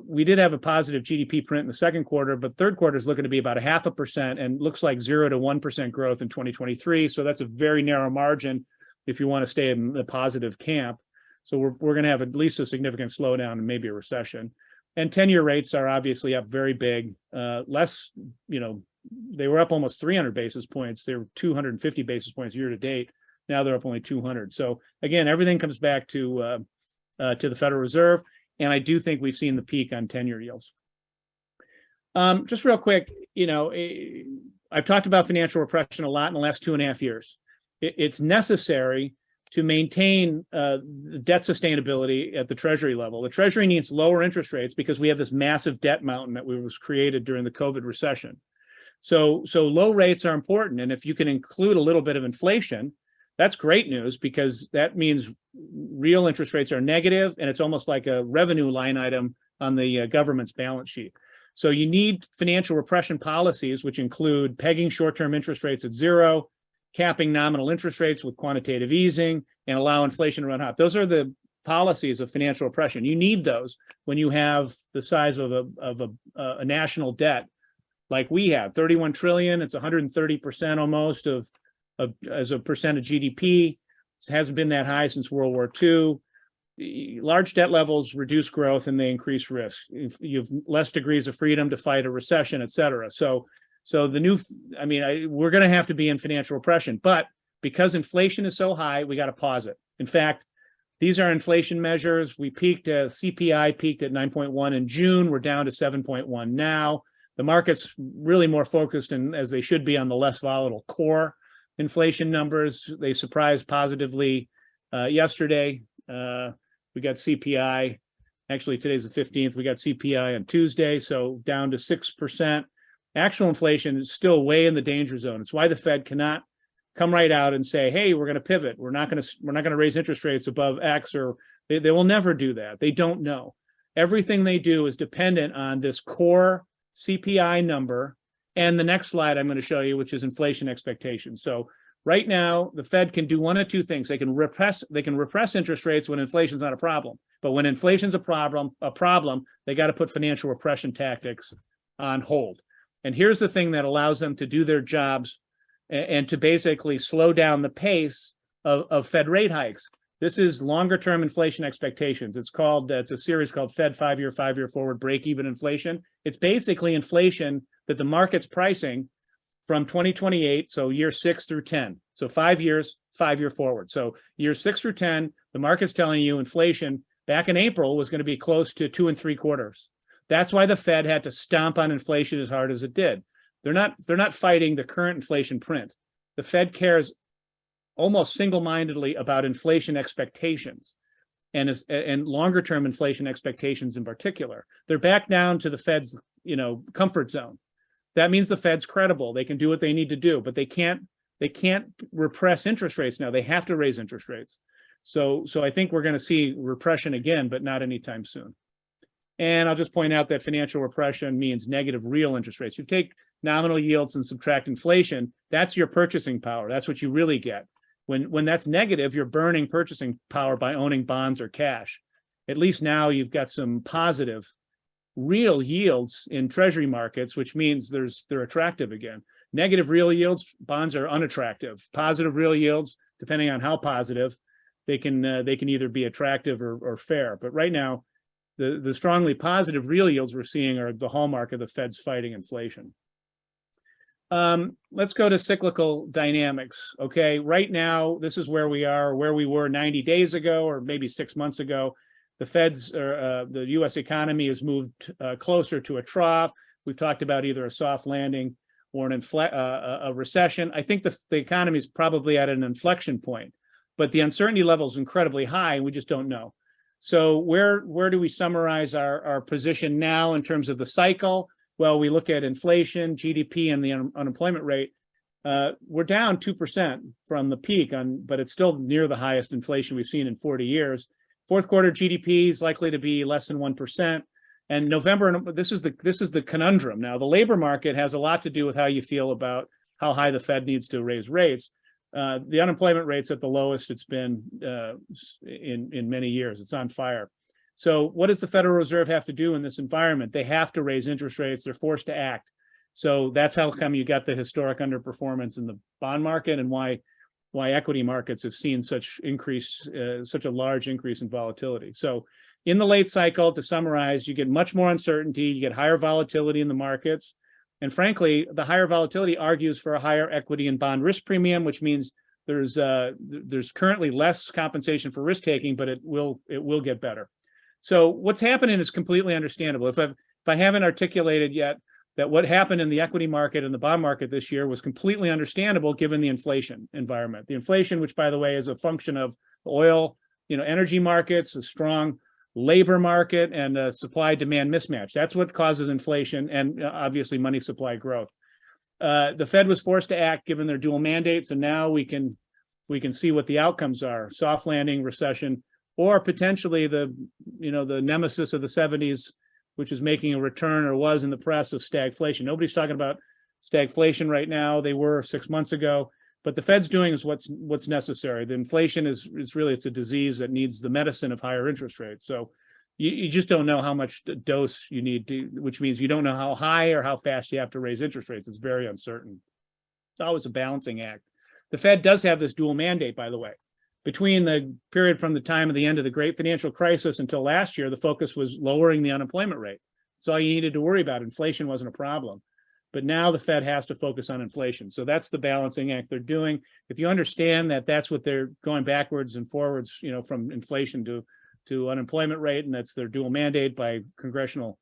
Speaker 2: We did have a positive GDP print in the second quarter, but third quarter is looking to be about 0.5% and looks like 0 to 1% growth in 2023. So that's a very narrow margin if you want to stay in the positive camp. So we're going to have at least a significant slowdown and maybe a recession. And 10-year rates are obviously up very big. They were up almost 300 basis points. They were 250 basis points year to date. Now they're up only 200. So again, everything comes back to the Federal Reserve. And I do think we've seen the peak on 10-year yields. Just real quick, I've talked about financial repression a lot in the last 2.5 years. It's necessary to maintain the debt sustainability at the Treasury level. The Treasury needs lower interest rates because we have this massive debt mountain that was created during the COVID recession. So low rates are important. And if you can include a little bit of inflation, that's great news because that means real interest rates are negative and it's almost like a revenue line item on the government's balance sheet. So you need financial repression policies, which include pegging short-term interest rates at 0, capping nominal interest rates with quantitative easing, and allow inflation to run hot. Those are the policies of financial repression. You need those when you have the size of a national debt like we have, 31 trillion. It's 130% almost as a percent of GDP. It hasn't been that high since World War II. Large debt levels reduce growth and they increase risk. You have less degrees of freedom to fight a recession, et cetera. So we're going to have to be in financial repression, but because inflation is so high, we got to pause it. In fact, these are inflation measures. CPI peaked at 9.1 in June. We're down to 7.1 now. The market's really more focused, and as they should be, on the less volatile core inflation numbers. They surprised positively yesterday. We got CPI. Actually, today's the 15th. We got CPI on Tuesday, so down to 6%. Actual inflation is still way in the danger zone. It's why the Fed cannot come right out and say, "Hey, we're going to pivot. We're not going to raise interest rates above X," or they will never do that. They don't know. Everything they do is dependent on this core CPI number. And the next slide I'm going to show you, which is inflation expectations. So right now, the Fed can do one of two things. They can repress interest rates when inflation's not a problem. But when inflation's a problem, they got to put financial repression tactics on hold. And here's the thing that allows them to do their jobs and to basically slow down the pace of Fed rate hikes. This is longer term inflation expectations. It's a series called Fed 5-year forward break-even inflation. It's basically inflation that the market's pricing from 2028, so year 6 through 10. So 5 years, 5-year forward. So years 6 through 10, the market's telling you inflation back in April was going to be close to 2 3/4. That's why the Fed had to stomp on inflation as hard as it did. They're not fighting the current inflation print. The Fed cares almost single-mindedly about inflation expectations and longer term inflation expectations in particular. They're back down to the Fed's, comfort zone. That means the Fed's credible. They can do what they need to do, but they can't repress interest rates now. They have to raise interest rates. So I think we're going to see repression again, but not anytime soon. And I'll just point out that financial repression means negative real interest rates. You take nominal yields and subtract inflation, that's your purchasing power. That's what you really get. When that's negative, you're burning purchasing power by owning bonds or cash. At least now you've got some positive real yields in treasury markets, which means they're attractive again. Negative real yields, bonds are unattractive. Positive real yields, depending on how positive, they can either be attractive or fair. But right now, the strongly positive real yields we're seeing are the hallmark of the Fed's fighting inflation. Let's go to cyclical dynamics. Okay, right now, this is where we are, where we were 90 days ago, or maybe 6 months ago. The U.S. economy has moved closer to a trough. We've talked about either a soft landing or a recession. I think the economy is probably at an inflection point, but the uncertainty level is incredibly high, and we just don't know. So where do we summarize our position now in terms of the cycle? Well, we look at inflation, GDP, and the unemployment rate. We're down 2% from the peak, but it's still near the highest inflation we've seen in 40 years. Fourth quarter GDP is likely to be less than 1%. And November, this is the conundrum. Now, the labor market has a lot to do with how you feel about how high the Fed needs to raise rates. The unemployment rate's at the lowest it's been in many years. It's on fire. So what does the Federal Reserve have to do in this environment? They have to raise interest rates. They're forced to act. So that's how come you got the historic underperformance in the bond market, and why equity markets have seen such a large increase in volatility. So in the late cycle, to summarize, you get much more uncertainty, you get higher volatility in the markets. And frankly, the higher volatility argues for a higher equity and bond risk premium, which means there's currently less compensation for risk taking, but it will get better. So what's happening is completely understandable. If I haven't articulated yet that what happened in the equity market and the bond market this year was completely understandable given the inflation environment. The inflation, which by the way is a function of oil, energy markets, a strong labor market, and a supply-demand mismatch. That's what causes inflation, and obviously money supply growth. The Fed was forced to act given their dual mandate, so now we can see what the outcomes are: soft landing, recession, or potentially the nemesis of the 70s, which is making a return, or was in the press, of stagflation. Nobody's talking about stagflation right now. They were 6 months ago, but the Fed's doing is what's necessary. The inflation is really, it's a disease that needs the medicine of higher interest rates. So you just don't know how much dose you need to, which means you don't know how high or how fast you have to raise interest rates. It's very uncertain. It's always a balancing act. The Fed does have this dual mandate, by the way. Between the period from the time of the end of the great financial crisis until last year, the focus was lowering the unemployment rate. That's all you needed to worry about. Inflation wasn't a problem. But now the Fed has to focus on inflation. So that's the balancing act they're doing. If you understand that that's what they're going backwards and forwards, from inflation to unemployment rate, and that's their dual mandate by congressional,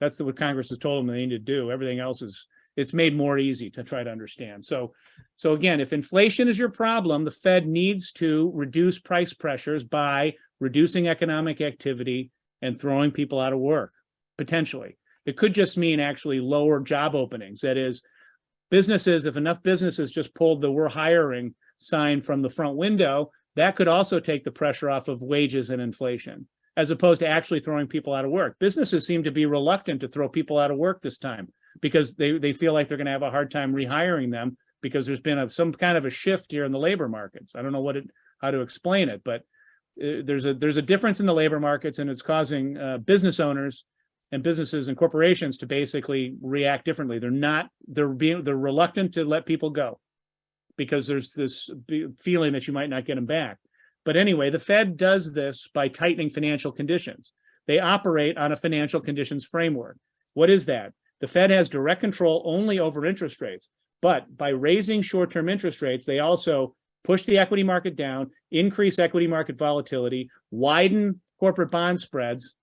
Speaker 2: that's what Congress has told them they need to do. Everything else it's made more easy to try to understand. So again, if inflation is your problem, the Fed needs to reduce price pressures by reducing economic activity and throwing people out of work, potentially. It could just mean actually lower job openings. That is, businesses, if enough businesses just pulled the "we're hiring" sign from the front window, that could also take the pressure off of wages and inflation, as opposed to actually throwing people out of work. Businesses seem to be reluctant to throw people out of work this time, because they feel like they're going to have a hard time rehiring them, because there's been some kind of a shift here in the labor markets. I don't know how to explain it, but there's a difference in the labor markets, and it's causing business owners and businesses and corporations to basically react differently. They're reluctant to let people go because there's this feeling that you might not get them back. But anyway, the Fed does this by tightening financial conditions. They operate on a financial conditions framework. What is that? The Fed has direct control only over interest rates, but by raising short-term interest rates, they also push the equity market down, increase equity market volatility, widen corporate bond spreads.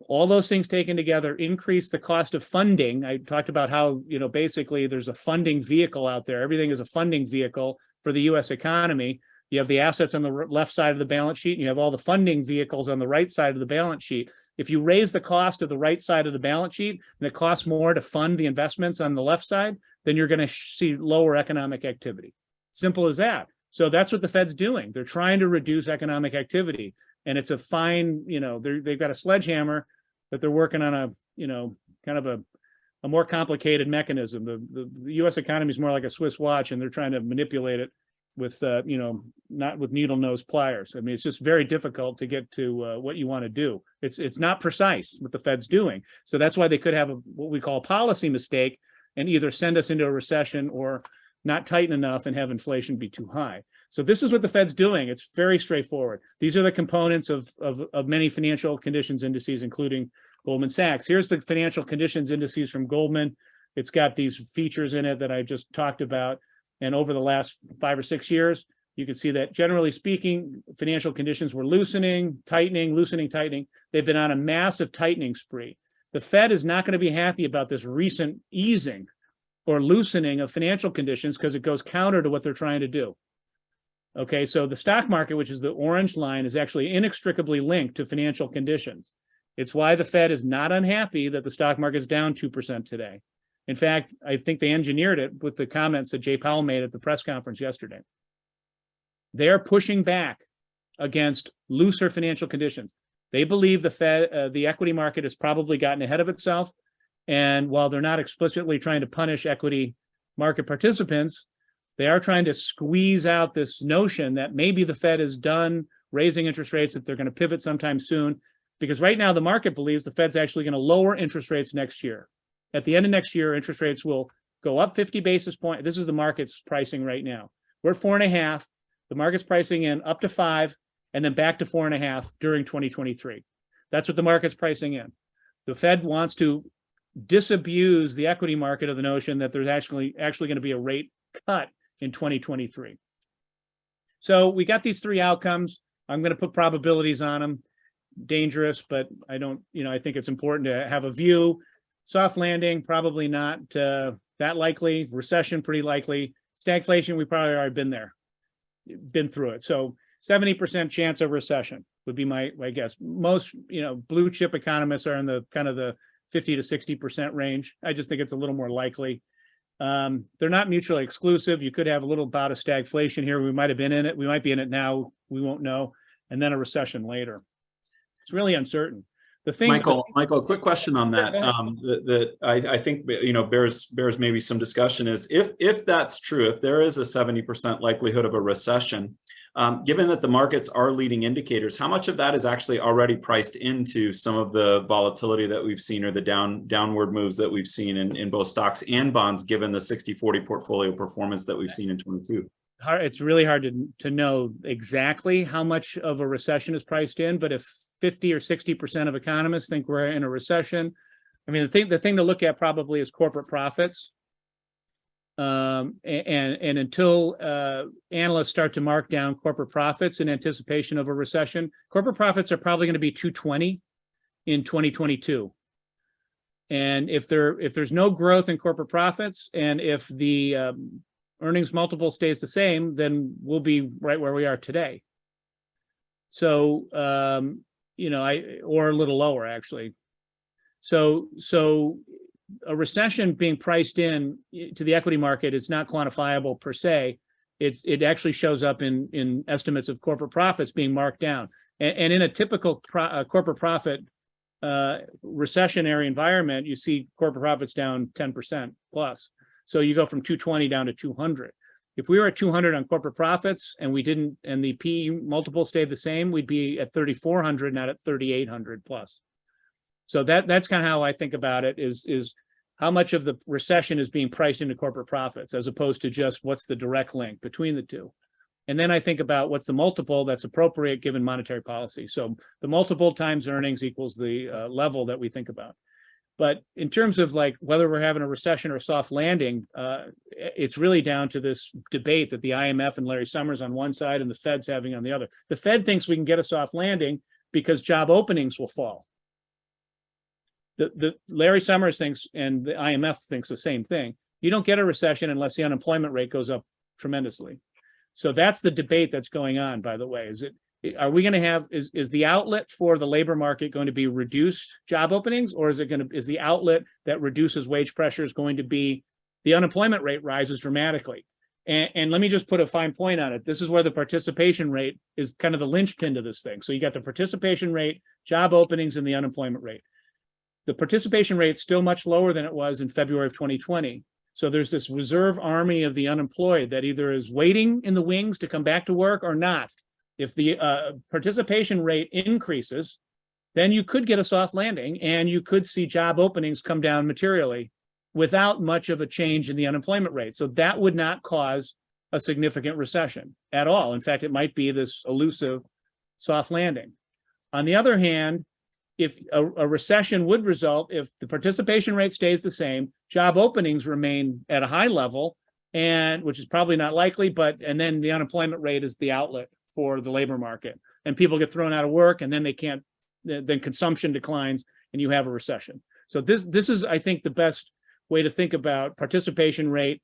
Speaker 2: All those things taken together increase the cost of funding. I talked about how, basically there's a funding vehicle out there. Everything is a funding vehicle for the US economy. You have the assets on the left side of the balance sheet, and you have all the funding vehicles on the right side of the balance sheet. If you raise the cost of the right side of the balance sheet, and it costs more to fund the investments on the left side, then you're going to see lower economic activity. Simple as that. So that's what the Fed's doing. They're trying to reduce economic activity. And it's a fine, they've got a sledgehammer that they're working on a, kind of a more complicated mechanism. The US economy is more like a Swiss watch, and they're trying to manipulate it with, not with needle nose pliers. I mean, it's just very difficult to get to what you want to do. It's not precise what the Fed's doing. So that's why they could have what we call a policy mistake and either send us into a recession or not tighten enough and have inflation be too high. So this is what the Fed's doing. It's very straightforward. These are the components of many financial conditions indices, including Goldman Sachs. Here's the financial conditions indices from Goldman. It's got these features in it that I just talked about. And over the last 5 or 6 years, you can see that generally speaking, financial conditions were loosening, tightening, loosening, tightening. They've been on a massive tightening spree. The Fed is not going to be happy about this recent easing or loosening of financial conditions because it goes counter to what they're trying to do. Okay, so the stock market, which is the orange line, is actually inextricably linked to financial conditions. It's why the Fed is not unhappy that the stock market is down 2% today. In fact, I think they engineered it with the comments that Jay Powell made at the press conference yesterday. They're pushing back against looser financial conditions. They believe the Fed, the equity market has probably gotten ahead of itself. And while they're not explicitly trying to punish equity market participants, they are trying to squeeze out this notion that maybe the Fed is done raising interest rates, that they're going to pivot sometime soon. Because right now the market believes the Fed's actually going to lower interest rates next year. At the end of next year, interest rates will go up 50 basis points. This is the market's pricing right now. We're at 4.5. The market's pricing in up to 5, and then back to 4.5 during 2023. That's what the market's pricing in. The Fed wants to disabuse the equity market of the notion that there's actually going to be a rate cut in 2023. So we got these 3 outcomes. I'm going to put probabilities on them. Dangerous, but I don't, I think it's important to have a view. Soft landing, probably not that likely. Recession, pretty likely. Stagflation, we probably already been through it. So 70% chance of recession would be my guess. Most, blue chip economists are in the kind of the 50 to 60% range. I just think it's a little more likely. They're not mutually exclusive. You could have a little bout of stagflation here. We might have been in it. We might be in it now. We won't know. And then a recession later. It's really uncertain. The thing,
Speaker 1: Michael, a quick question on that. That I think bears maybe some discussion is if that's true, if there is a 70% likelihood of a recession, given that the markets are leading indicators, how much of that is actually already priced into some of the volatility that we've seen or the downward moves that we've seen in both stocks and bonds, given the 60-40 portfolio performance that we've seen in 22?
Speaker 2: It's really hard to know exactly how much of a recession is priced in, but if 50 or 60% of economists think we're in a recession, I mean, the thing to look at probably is corporate profits. And until analysts start to mark down corporate profits in anticipation of a recession, corporate profits are probably going to be 220 in 2022. And if there's no growth in corporate profits, and if the earnings multiple stays the same, then we'll be right where we are today. So, or a little lower actually. So a recession being priced in to the equity market is not quantifiable per se. It actually shows up in estimates of corporate profits being marked down. And in a typical corporate profit recessionary environment, you see corporate profits down 10% plus. So you go from 220 down to 200. If we were at 200 on corporate profits and the PE multiple stayed the same, we'd be at 3,400, not at 3,800 plus. So that's kind of how I think about it, is how much of the recession is being priced into corporate profits, as opposed to just what's the direct link between the two. And then I think about what's the multiple that's appropriate given monetary policy. So the multiple times earnings equals the level that we think about. But in terms of like whether we're having a recession or a soft landing, it's really down to this debate that the IMF and Larry Summers on one side and the Fed's having on the other. The Fed thinks we can get a soft landing because job openings will fall. The Larry Summers thinks, and the IMF thinks the same thing. You don't get a recession unless the unemployment rate goes up tremendously. So that's the debate that's going on, by the way. Are we going to have, is the outlet for the labor market going to be reduced job openings, or is the outlet that reduces wage pressures going to be the unemployment rate rises dramatically? And let me just put a fine point on it. This is where the participation rate is kind of the linchpin to this thing. So you got the participation rate, job openings, and the unemployment rate. The participation rate is still much lower than it was in February of 2020. So there's this reserve army of the unemployed that either is waiting in the wings to come back to work or not. If the participation rate increases, then you could get a soft landing and you could see job openings come down materially without much of a change in the unemployment rate. So that would not cause a significant recession at all. In fact, it might be this elusive soft landing. On the other hand, if a recession would result, if the participation rate stays the same, job openings remain at a high level, and which is probably not likely, and then the unemployment rate is the outlet for the labor market, and people get thrown out of work, and then they can't, then consumption declines, and you have a recession. So this is, I think, the best way to think about participation rate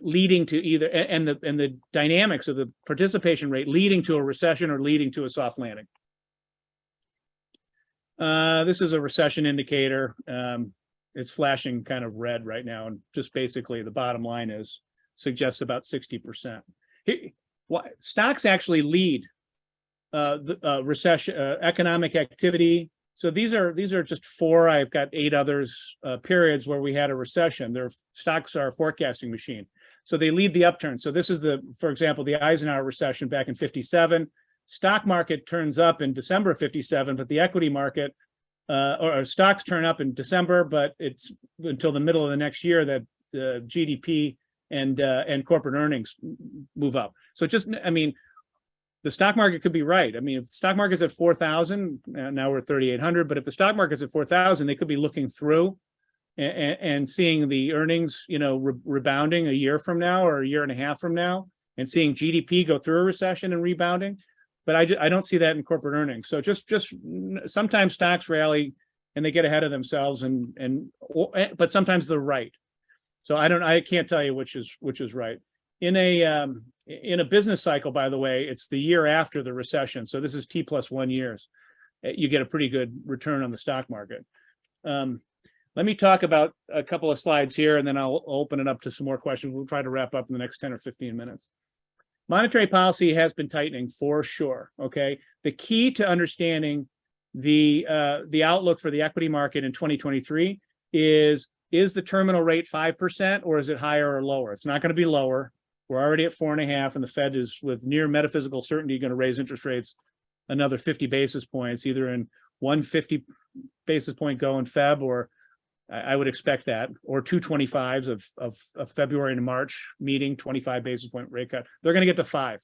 Speaker 2: leading to either, and the dynamics of the participation rate leading to a recession or leading to a soft landing. This is a recession indicator. It's flashing kind of red right now, and just basically the bottom line is suggests about 60%. Stocks actually lead the recession, economic activity. So these are just 4. I've got 8 others periods where we had a recession. Their stocks are a forecasting machine, so they lead the upturn. So this is for example, the Eisenhower recession back in '57. Stock market turns up in December of '57, but the equity market or stocks turn up in December, but it's until the middle of the next year that GDP and corporate earnings move up. So just, I mean, the stock market could be right. I mean, if the stock market's at 4,000, now we're at 3,800, but if the stock market's at 4,000, they could be looking through and seeing the earnings, rebounding a year from now or a year and a half from now, and seeing GDP go through a recession and rebounding. But I don't see that in corporate earnings. So just sometimes stocks rally and they get ahead of themselves, but sometimes they're right. So I can't tell you which is right. In a business cycle, by the way, it's the year after the recession. So this is T+1 years. You get a pretty good return on the stock market. Let me talk about a couple of slides here, and then I'll open it up to some more questions. We'll try to wrap up in the next 10 or 15 minutes. Monetary policy has been tightening for sure. Okay, the key to understanding the outlook for the equity market in 2023 is the terminal rate 5%, or is it higher or lower? It's not going to be lower. We're already at 4.5, and the Fed is with near metaphysical certainty going to raise interest rates another 50 basis points, either in 150 basis point go in Feb, or I would expect that, or 225s of February to March meeting, 25 basis point rate cut. They're going to get to 5.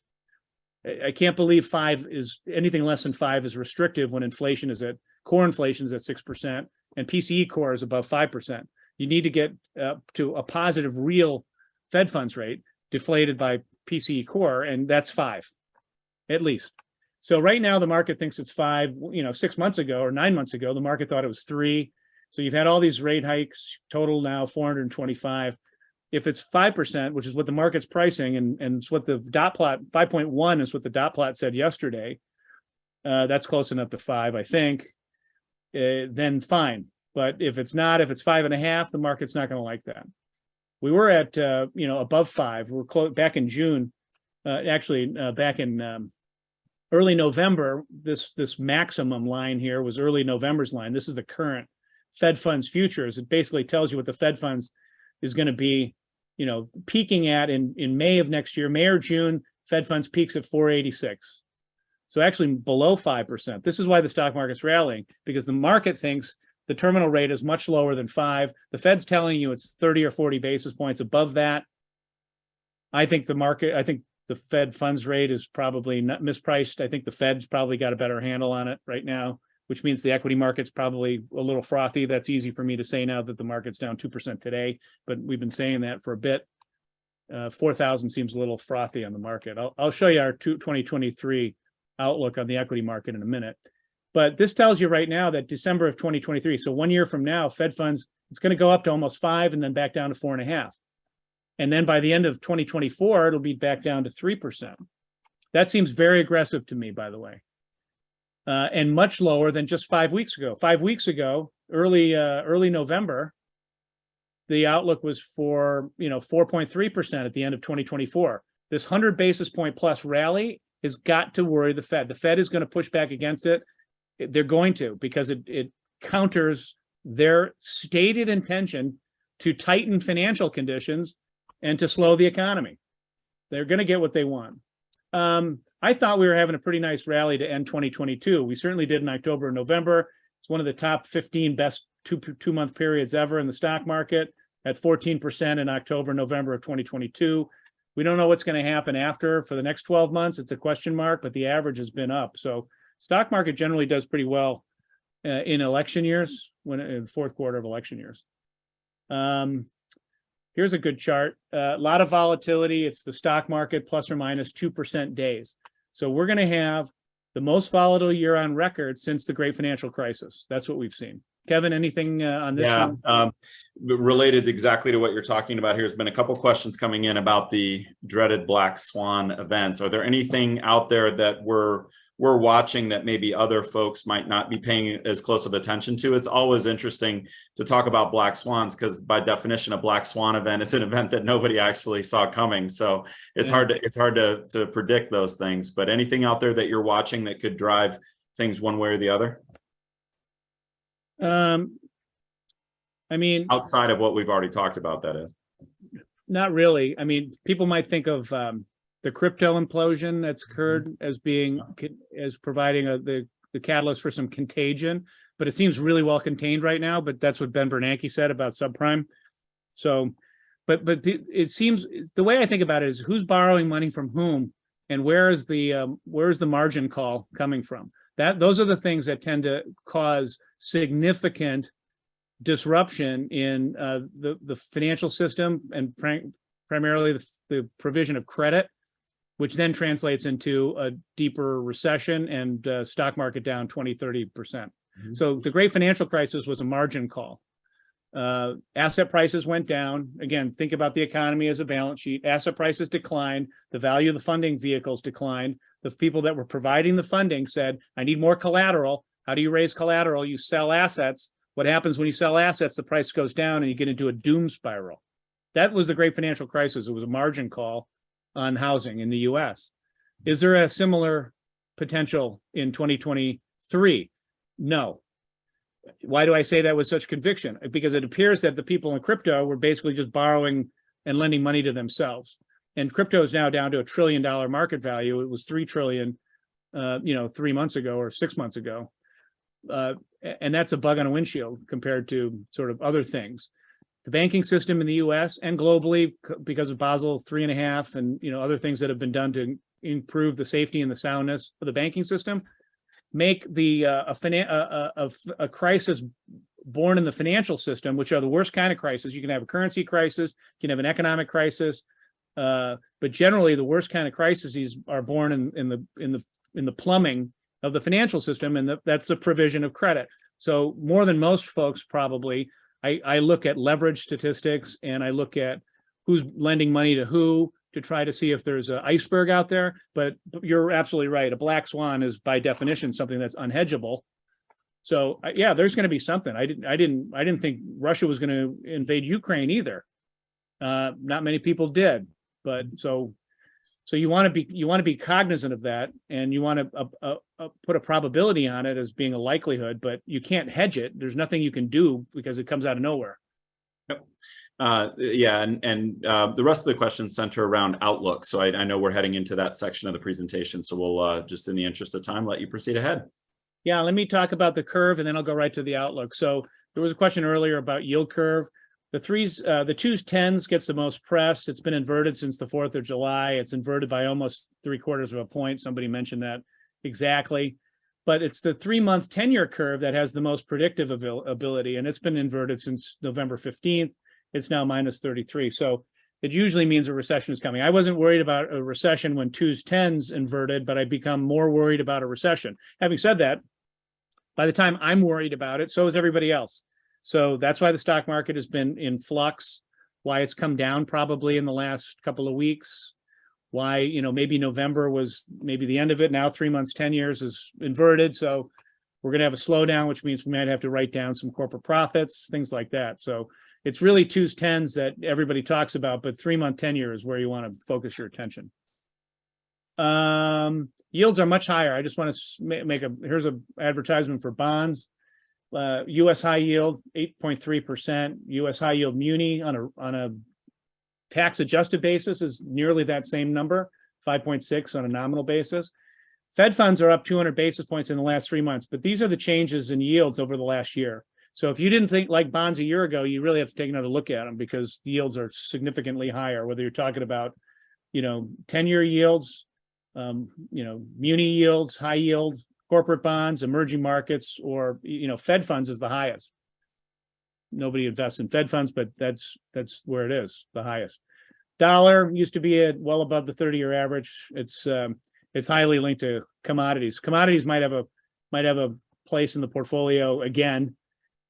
Speaker 2: I can't believe 5 is anything less than 5 is restrictive when inflation is core inflation is at 6% and PCE core is above 5%. You need to get to a positive real Fed funds rate deflated by PCE core, and that's 5 at least. So right now the market thinks it's 5. 6 months ago or 9 months ago, the market thought it was 3. So you've had all these rate hikes, total now 425. If it's 5%, which is what the market's pricing, and it's what the dot plot, 5.1 is what the dot plot said yesterday, that's close enough to 5, I think, then fine. But if it's not, if it's 5.5, the market's not going to like that. We were at, above 5. We're back in June, back in early November, this maximum line here was early November's line. This is the current Fed funds futures. It basically tells you what the Fed funds is going to be, peaking at in May of next year. May or June, Fed funds peaks at 486. So actually below 5%. This is why the stock market's rallying, because the market thinks The terminal rate is much lower than 5. The Fed's telling you it's 30 or 40 basis points above that. I think the Fed funds rate is probably not mispriced. I think the Fed's probably got a better handle on it right now, which means the equity market's probably a little frothy. That's easy for me to say now that the market's down 2% today, but we've been saying that for a bit. 4,000 seems a little frothy on the market. I'll show you our 2023 outlook on the equity market in a minute. But this tells you right now that December of 2023, so 1 year from now, Fed funds, it's going to go up to almost 5 and then back down to 4.5. And then by the end of 2024, it'll be back down to 3%. That seems very aggressive to me, by the way, and much lower than just 5 weeks ago. 5 weeks ago, early November, the outlook was for 4.3% at the end of 2024. This 100 basis point plus rally has got to worry the Fed. The Fed is going to push back against it. They're going to, because it counters their stated intention to tighten financial conditions and to slow the economy. They're going to get what they want. I thought we were having a pretty nice rally to end 2022. We certainly did in October and November. It's one of the top 15 best two-month periods ever in the stock market, at 14% in October, November of 2022. We don't know what's going to happen after for the next 12 months. It's a question mark, but the average has been up. So stock market generally does pretty well in election years, in the fourth quarter of election years. Here's a good chart. A lot of volatility. It's the stock market plus or minus 2% days. So we're going to have the most volatile year on record since the great financial crisis. That's what we've seen. Kevin, anything on this one?
Speaker 1: Related exactly to what you're talking about here, has been a couple questions coming in about the dreaded black swan events. Are there anything out there that we're watching that maybe other folks might not be paying as close of attention to? It's always interesting to talk about black swans because by definition, a black swan event is an event that nobody actually saw coming. So it's hard to predict those things. But anything out there that you're watching that could drive things one way or the other?
Speaker 2: I mean,
Speaker 1: outside of what we've already talked about, that is.
Speaker 2: Not really. I mean, people might think of the crypto implosion that's occurred as providing the catalyst for some contagion, but it seems really well contained right now. But that's what Ben Bernanke said about subprime. So, but it seems, the way I think about it is who's borrowing money from whom, and where is the margin call coming from? Those are the things that tend to cause significant disruption in the financial system, and primarily the provision of credit, which then translates into a deeper recession and stock market down 20-30%. Mm-hmm. So the great financial crisis was a margin call. Asset prices went down. Again, think about the economy as a balance sheet. Asset prices declined. The value of the funding vehicles declined. The people that were providing the funding said, I need more collateral. How do you raise collateral? You sell assets. What happens when you sell assets? The price goes down and you get into a doom spiral. That was the great financial crisis. It was a margin call on housing in the US. Is there a similar potential in 2023? No. Why do I say that with such conviction? Because it appears that the people in crypto were basically just borrowing and lending money to themselves. And crypto is now down to $1 trillion market value. It was $3 trillion, 3 months ago or 6 months ago. And that's a bug on a windshield compared to sort of other things. The banking system in the US and globally, because of Basel 3.5 and other things that have been done to improve the safety and the soundness of the banking system, make the a crisis born in the financial system, which are the worst kind of crisis. You can have a currency crisis, you can have an economic crisis, but generally the worst kind of crises are born in the plumbing of the financial system, and that's the provision of credit. So more than most folks probably, I look at leverage statistics and I look at who's lending money to who to try to see if there's an iceberg out there. But you're absolutely right. A black swan is by definition something that's unhedgeable. So yeah, there's going to be something. I didn't think Russia was going to invade Ukraine either. Not many people did, but so you want to be cognizant of that, and you want to put a probability on it as being a likelihood, but you can't hedge it. There's nothing you can do because it comes out of nowhere.
Speaker 1: Yep. The rest of the questions center around outlook. So I know we're heading into that section of the presentation. So we'll just in the interest of time, let you proceed ahead.
Speaker 2: Yeah, let me talk about the curve and then I'll go right to the outlook. So there was a question earlier about yield curve. The twos, tens gets the most press. It's been inverted since the 4th of July. It's inverted by almost 3/4 of a point. Somebody mentioned that exactly. But it's the 3-month 10-year curve that has the most predictive ability, and it's been inverted since November 15th. It's now minus 33. So it usually means a recession is coming. I wasn't worried about a recession when twos, tens inverted, but I've become more worried about a recession. Having said that, by the time I'm worried about it, so is everybody else. So that's why the stock market has been in flux, why it's come down probably in the last couple of weeks, why, maybe November was maybe the end of it. Now 3 months, 10 years is inverted. So we're going to have a slowdown, which means we might have to write down some corporate profits, things like that. So it's really twos, tens that everybody talks about, but 3-month, 10-year is where you want to focus your attention. Yields are much higher. I just want to here's an advertisement for bonds. U.S. high yield, 8.3%. U.S. high yield muni on a tax adjusted basis is nearly that same number, 5.6 on a nominal basis. Fed funds are up 200 basis points in the last 3 months, but these are the changes in yields over the last year. So if you didn't think like bonds a year ago, you really have to take another look at them because the yields are significantly higher, whether you're talking about, 10-year yields, muni yields, high yield, corporate bonds, emerging markets, or, Fed funds is the highest. Nobody invests in Fed funds, but that's where it is, the highest. Dollar used to be at well above the 30-year average. It's highly linked to commodities. Commodities might have a place in the portfolio again.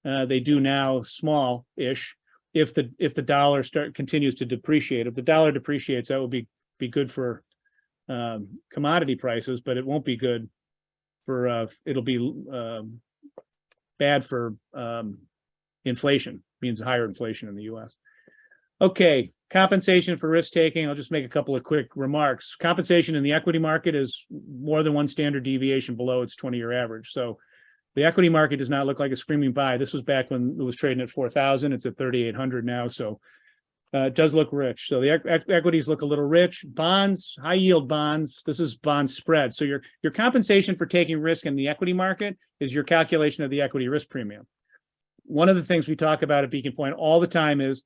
Speaker 2: They do now, small-ish. If the dollar continues to depreciate, if the dollar depreciates, that would be good for commodity prices, but it won't be good for. It'll be bad for inflation. Means higher inflation in the U.S. Okay, compensation for risk taking. I'll just make a couple of quick remarks. Compensation in the equity market is more than one standard deviation below its 20-year average. So the equity market does not look like a screaming buy. This was back when it was trading at 4,000. It's at 3,800 now. So it does look rich. So the equities look a little rich. Bonds, high yield bonds. This is bond spread. So your compensation for taking risk in the equity market is your calculation of the equity risk premium. One of the things we talk about at Beacon Point all the time is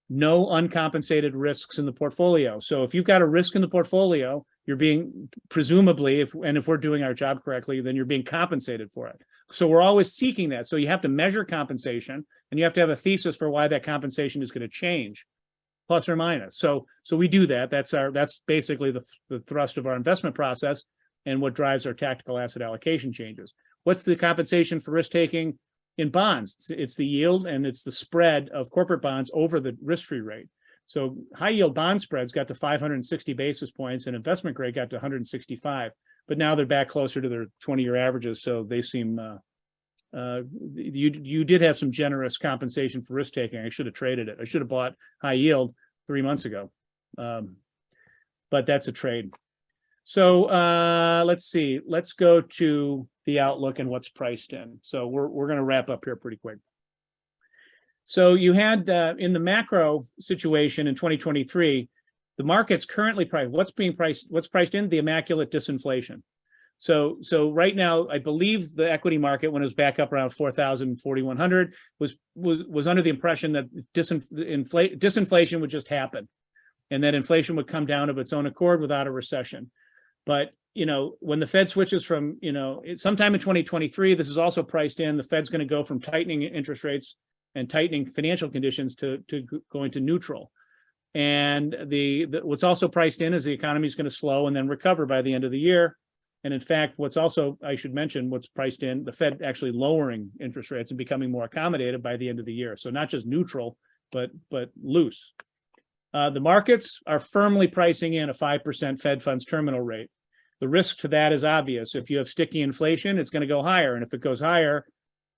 Speaker 2: no uncompensated risks in the portfolio. So if you've got a risk in the portfolio, you're being presumably, if we're doing our job correctly, then you're being compensated for it. So we're always seeking that. So you have to measure compensation and you have to have a thesis for why that compensation is going to change, plus or minus. So we do that. That's basically the thrust of our investment process and what drives our tactical asset allocation changes. What's the compensation for risk taking in bonds? It's the yield and it's the spread of corporate bonds over the risk-free rate. So high yield bond spreads got to 560 basis points and investment grade got to 165, but now they're back closer to their 20-year averages. So they seem, you did have some generous compensation for risk taking. I should have traded it. I should have bought high yield 3 months ago, but that's a trade. So let's see, let's go to the outlook and what's priced in. So we're going to wrap up here pretty quick. So you had in the macro situation in 2023, the market's currently priced. What's priced in? The immaculate disinflation. So right now, I believe the equity market, when it was back up around 4,000, 4,100, was under the impression that disinflation would just happen, and that inflation would come down of its own accord without a recession. But when the Fed switches from sometime in 2023, this is also priced in. The Fed's going to go from tightening interest rates and tightening financial conditions to going to neutral. And what's also priced in is the economy is going to slow and then recover by the end of the year. And in fact, I should mention what's priced in, the Fed actually lowering interest rates and becoming more accommodative by the end of the year. So not just neutral, but loose. The markets are firmly pricing in a 5% Fed funds terminal rate. The risk to that is obvious. If you have sticky inflation, it's going to go higher. And if it goes higher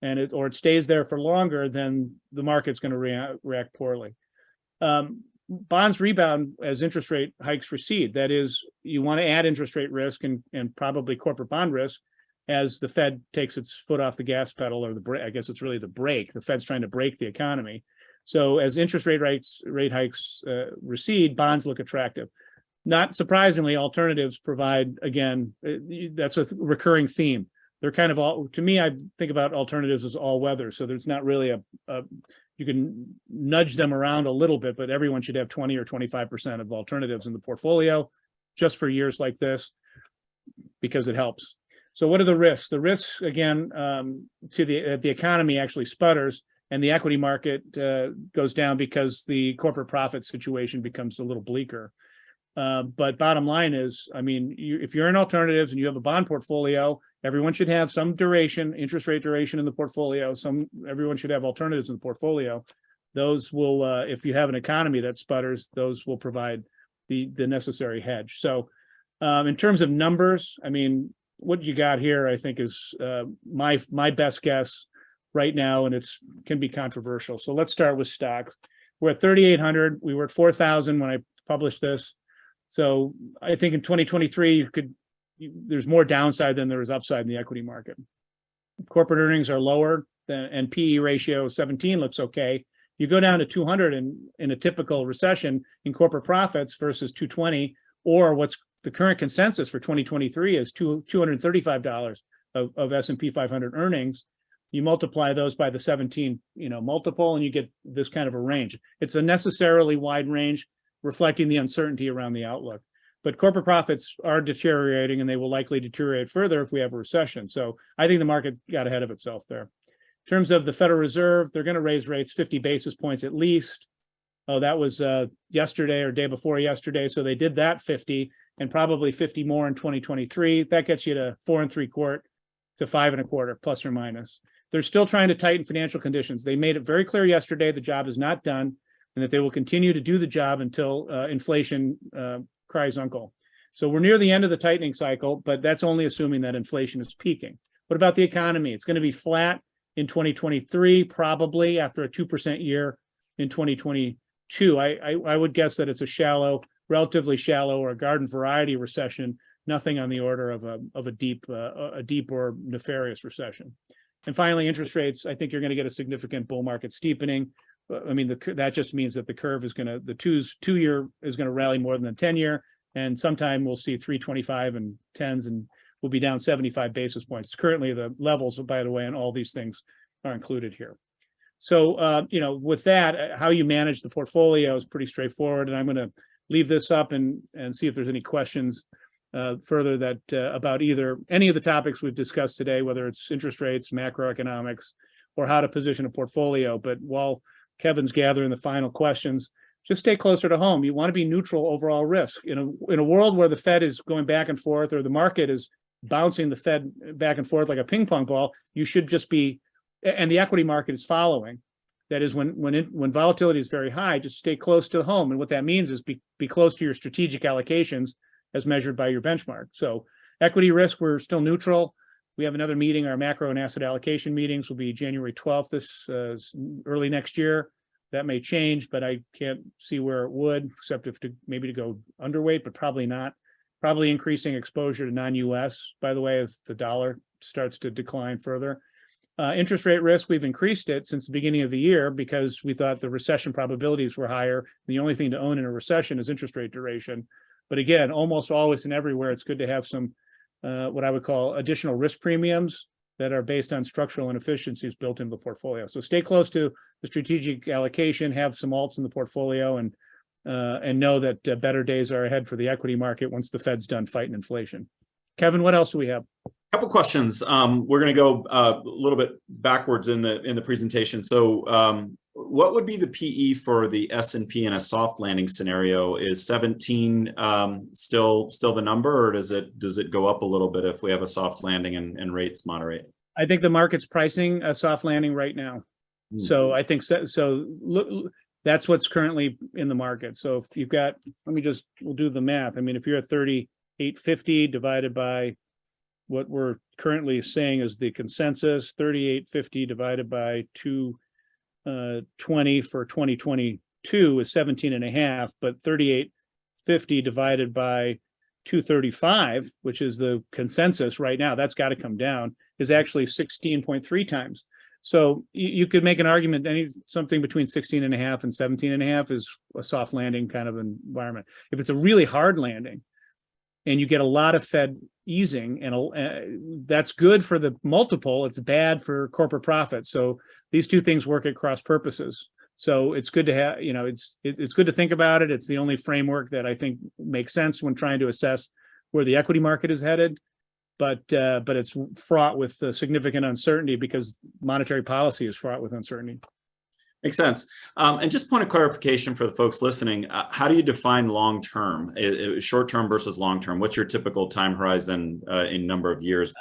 Speaker 2: and it stays there for longer, then the market's going to react poorly. Bonds rebound as interest rate hikes recede. That is, you want to add interest rate risk and probably corporate bond risk as the Fed takes its foot off the gas pedal, or the brake. I guess it's really the brake. The Fed's trying to brake the economy. So as interest rate hikes recede, bonds look attractive. Not surprisingly, alternatives provide, again, that's a recurring theme. they're kind of all, to me, I think about alternatives as all weather. So there's not really you can nudge them around a little bit, but everyone should have 20 or 25% of alternatives in the portfolio just for years like this, because it helps. So what are the risks? The risks, again, to the economy actually sputters and the equity market goes down because the corporate profit situation becomes a little bleaker. But bottom line is, I mean, if you're in alternatives and you have a bond portfolio, everyone should have some duration, interest rate duration in the portfolio. Everyone should have alternatives in the portfolio. Those will, if you have an economy that sputters, those will provide the necessary hedge. So in terms of numbers, I mean, what you got here, I think, is my best guess right now, and can be controversial. So let's start with stocks. We're at 3,800. We were at 4,000 when I published this. So I think in 2023, there's more downside than there is upside in the equity market. Corporate earnings are lower and PE ratio 17 looks okay. You go down to 200 in a typical recession in corporate profits versus 220, or what's the current consensus for 2023 is $235 of S&P 500 earnings. You multiply those by the 17, multiple, and you get this kind of a range. It's a necessarily wide range, reflecting the uncertainty around the outlook. But corporate profits are deteriorating, and they will likely deteriorate further if we have a recession. So I think the market got ahead of itself there. In terms of the Federal Reserve, they're going to raise rates 50 basis points at least. Oh, that was yesterday or day before yesterday. So they did that 50 and probably 50 more in 2023. That gets you to 4.75 to 5.25 plus or minus. They're still trying to tighten financial conditions. They made it very clear yesterday the job is not done, and that they will continue to do the job until inflation cries uncle. So we're near the end of the tightening cycle, but that's only assuming that inflation is peaking. What about the economy? It's going to be flat in 2023, probably after a 2% year in 2022. I would guess that it's a relatively shallow or a garden variety recession, nothing on the order of a deep or nefarious recession. And finally, interest rates, I think you're going to get a significant bull market steepening. I mean, that just means that the curve is the two-year is going to rally more than the 10-year, and sometime we'll see 3.25 and 10s, and we'll be down 75 basis points. Currently, the levels, by the way, and all these things are included here. So, with that, how you manage the portfolio is pretty straightforward, and I'm going to leave this up and see if there's any questions further that about either any of the topics we've discussed today, whether it's interest rates, macroeconomics, or how to position a portfolio. But while Kevin's gathering the final questions, just stay closer to home. You want to be neutral overall risk. In a world where the Fed is going back and forth, or the market is bouncing the Fed back and forth like a ping pong ball, you should just be, and the equity market is following. That is, when volatility is very high, just stay close to home. And what that means is be close to your strategic allocations as measured by your benchmark. So equity risk, we're still neutral. We have another meeting. Our macro and asset allocation meetings will be January 12th, early next year. That may change, but I can't see where it would, except maybe to go underweight, but probably not. Probably increasing exposure to non-US, by the way, if the dollar starts to decline further. Interest rate risk, we've increased it since the beginning of the year because we thought the recession probabilities were higher. The only thing to own in a recession is interest rate duration. But again, almost always and everywhere, it's good to have some what I would call additional risk premiums that are based on structural inefficiencies built into the portfolio. So stay close to the strategic allocation, have some alts in the portfolio, and know that better days are ahead for the equity market once the Fed's done fighting inflation. Kevin, what else do we have?
Speaker 1: A couple questions. We're going to go a little bit backwards in the presentation. So what would be the PE for the S&P in a soft landing scenario? Is 17 still the number, or does it go up a little bit if we have a soft landing and rates moderate?
Speaker 2: I think the market's pricing a soft landing right now. So I think so. Look, that's what's currently in the market. So if you've got, we'll do the math. I mean, if you're at 3850 divided by what we're currently saying is the consensus, 3850 divided by 220 for 2022 is 17.5, but 3850 divided by 235, which is the consensus right now, that's got to come down, is actually 16.3 times. So you could make an argument something between 16.5 and 17.5 is a soft landing kind of environment. If it's a really hard landing, and you get a lot of Fed easing, and that's good for the multiple. It's bad for corporate profit. So these two things work at cross purposes. So it's good to have, it's good to think about it. It's the only framework that I think makes sense when trying to assess where the equity market is headed. But it's fraught with significant uncertainty because monetary policy is fraught with uncertainty.
Speaker 1: Makes sense. And just point of clarification for the folks listening, how do you define long-term, short-term versus long-term? What's your typical time horizon in number of years?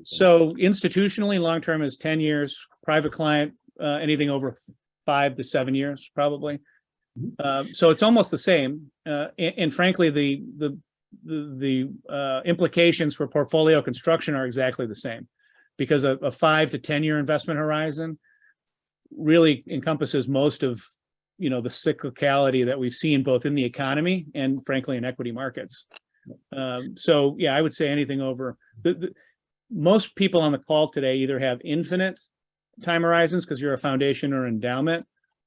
Speaker 2: So institutionally, long-term is 10 years, private client, anything over 5 to 7 years, probably. So it's almost the same. And frankly, the implications for portfolio construction are exactly the same, because a 5 to 10 year investment horizon really encompasses most of the cyclicality that we've seen both in the economy and frankly in equity markets. So yeah, I would say anything over most people on the call today either have infinite time horizons because you're a foundation or endowment,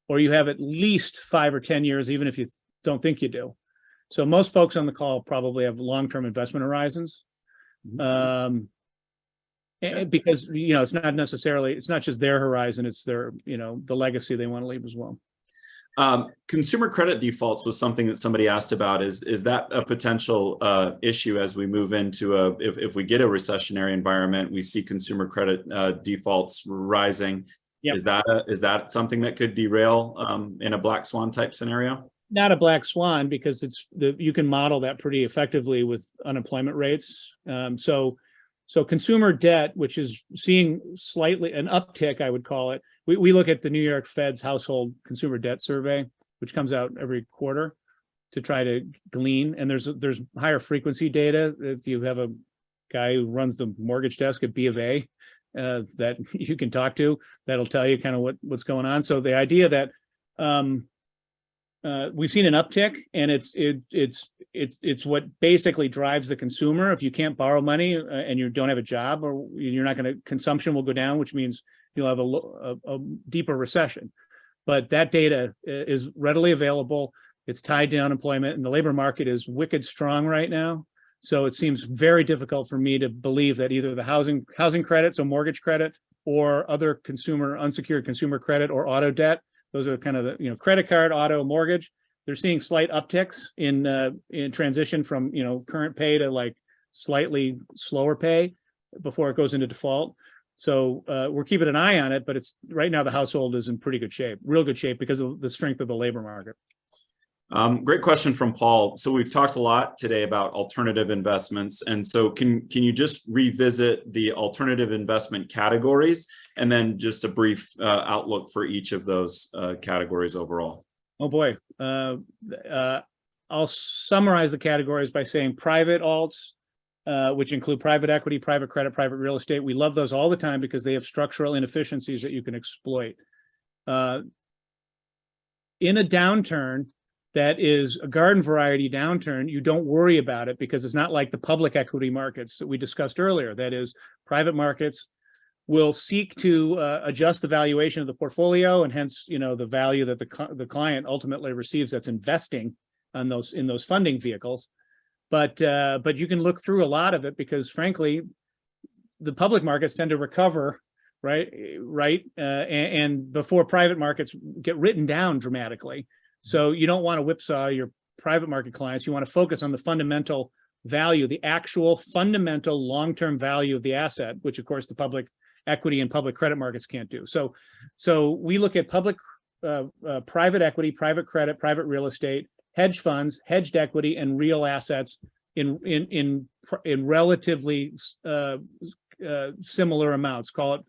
Speaker 2: or you have at least 5 or 10 years, even if you don't think you do. So most folks on the call probably have long-term investment horizons. Because it's not just their horizon, it's their the legacy they want to leave as well.
Speaker 1: Consumer credit defaults was something that somebody asked about. Is that a potential issue as we move into if we get a recessionary environment, we see consumer credit defaults rising? Yep. Is that something that could derail in a black swan type scenario?
Speaker 2: Not a black swan, because you can model that pretty effectively with unemployment rates. So consumer debt, which is seeing slightly an uptick, I would call it. We look at the New York Fed's household consumer debt survey, which comes out every quarter, to try to glean. And there's higher frequency data. If you have a guy who runs the mortgage desk at B of A that you can talk to, that'll tell you kind of what's going on. So the idea that we've seen an uptick, and it's what basically drives the consumer. If you can't borrow money and you don't have a job, or you're not going to, consumption will go down, which means you'll have a deeper recession. But that data is readily available. It's tied to unemployment, and the labor market is wicked strong right now. So it seems very difficult for me to believe that either the housing credit, so mortgage credit, or other unsecured consumer credit or auto debt, those are kind of the credit card, auto, mortgage, they're seeing slight upticks in transition from current pay to like slightly slower pay before it goes into default. So we're keeping an eye on it, but it's right now the household is in pretty good shape, real good shape, because of the strength of the labor market.
Speaker 1: Great question from Paul. So we've talked a lot today about alternative investments. And so can you just revisit the alternative investment categories and then just a brief outlook for each of those categories overall?
Speaker 2: Oh boy. I'll summarize the categories by saying private alts, which include private equity, private credit, private real estate. We love those all the time because they have structural inefficiencies that you can exploit. In a downturn, that is a garden variety downturn, you don't worry about it because it's not like the public equity markets that we discussed earlier. That is, private markets will seek to adjust the valuation of the portfolio, and hence, the value that the client ultimately receives that's investing in those funding vehicles. But you can look through a lot of it because, frankly, the public markets tend to recover, right? And before private markets get written down dramatically. So you don't want to whipsaw your private market clients. You want to focus on the fundamental value, the actual fundamental long-term value of the asset, which of course the public equity and public credit markets can't do. So we look at public, private equity, private credit, private real estate, hedge funds, hedged equity, and real assets in relatively similar amounts. Call it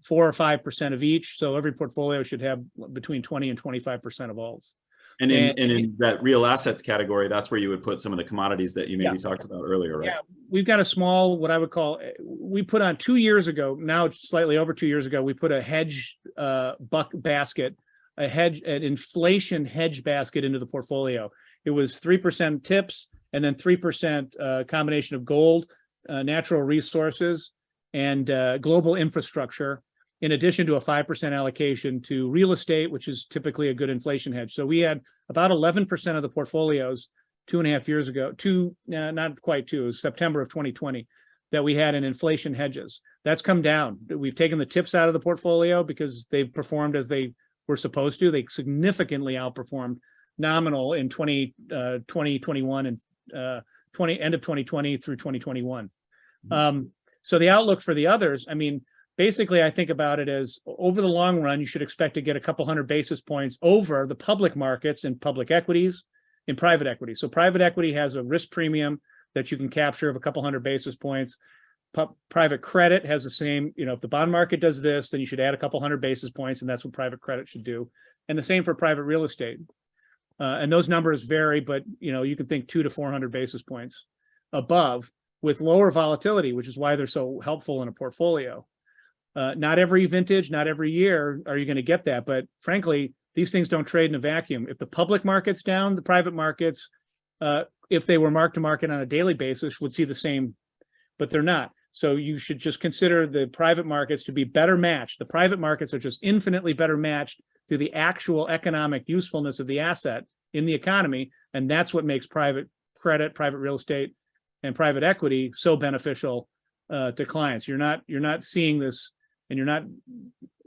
Speaker 2: 4 or 5% of each. So every portfolio should have between 20 and 25% of alts.
Speaker 1: And in that real assets category, that's where you would put some of the commodities that you maybe talked about earlier, right?
Speaker 2: Yeah, we've got a small, what I would call, we put on 2 years ago, now it's slightly over 2 years ago, we put a hedge basket, an inflation hedge basket into the portfolio. It was 3% tips, and then 3% combination of gold, natural resources, and global infrastructure, in addition to a 5% allocation to real estate, which is typically a good inflation hedge. So we had about 11% of the portfolios 2.5 years ago, not quite two, it was September of 2020, that we had in inflation hedges. That's come down. We've taken the tips out of the portfolio because they've performed as they were supposed to. They significantly outperformed nominal in 2021 and end of 2020 through 2021. So the outlook for the others, I mean, basically, I think about it as over the long run, you should expect to get a couple hundred basis points over the public markets and public equities in private equity. So private equity has a risk premium that you can capture of a couple hundred basis points. Private credit has the same, if the bond market does this, then you should add a couple hundred basis points, and that's what private credit should do. And the same for private real estate. And those numbers vary, but you can think 200 to 400 basis points above with lower volatility, which is why they're so helpful in a portfolio. Not every vintage, not every year are you going to get that. But frankly, these things don't trade in a vacuum. If the public market's down, the private markets, if they were mark to market on a daily basis, would see the same, but they're not. So you should just consider the private markets to be better matched. The private markets are just infinitely better matched to the actual economic usefulness of the asset in the economy. And that's what makes private credit, private real estate, and private equity so beneficial to clients. You're not seeing this, and you're not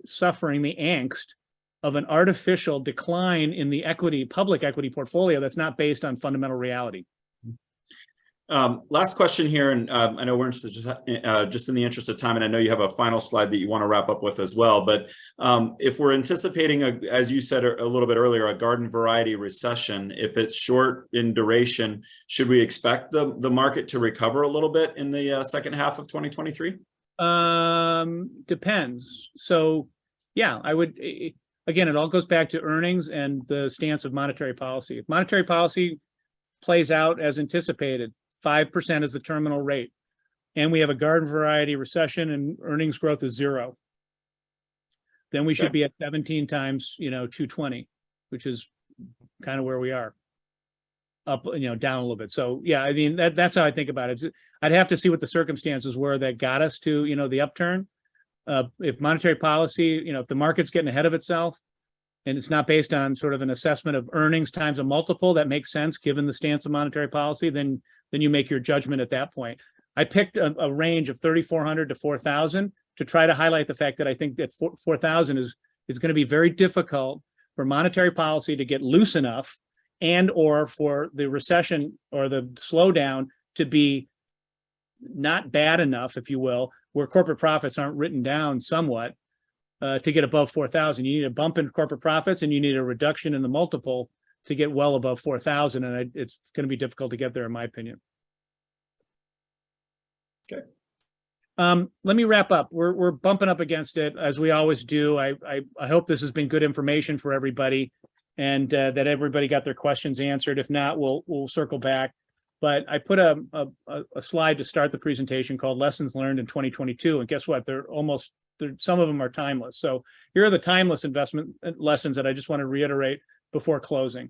Speaker 2: suffering the angst of an artificial decline in the public equity portfolio that's not based on fundamental reality.
Speaker 1: Last question here, and I know we're just in the interest of time, and I know you have a final slide that you want to wrap up with as well, but if we're anticipating, as you said a little bit earlier, a garden variety recession, if it's short in duration, should we expect the market to recover a little bit in the second half of 2023?
Speaker 2: Depends. So yeah, I would, again, it all goes back to earnings and the stance of monetary policy. If monetary policy plays out as anticipated, 5% is the terminal rate, and we have a garden variety recession and earnings growth is 0, then we should be at 17 times 220, which is kind of where we are, up down a little bit. So yeah, I mean that's how I think about it. I'd have to see what the circumstances were that got us to the upturn. If monetary policy, if the market's getting ahead of itself and it's not based on sort of an assessment of earnings times a multiple that makes sense given the stance of monetary policy, then you make your judgment at that point. I picked a range of 3,400 to 4,000 to try to highlight the fact that I think that 4,000 is going to be very difficult for monetary policy to get loose enough, and or for the recession or the slowdown to be not bad enough, if you will, where corporate profits aren't written down somewhat to get above 4,000. You need a bump in corporate profits, and you need a reduction in the multiple to get well above 4,000, and it's going to be difficult to get there, in my opinion.
Speaker 1: Okay.
Speaker 2: Let me wrap up. We're bumping up against it, as we always do. I hope this has been good information for everybody, and that everybody got their questions answered. If not, we'll circle back. But I put a slide to start the presentation called Lessons Learned in 2022, and guess what? Some of them are timeless. So here are the timeless investment lessons that I just want to reiterate before closing.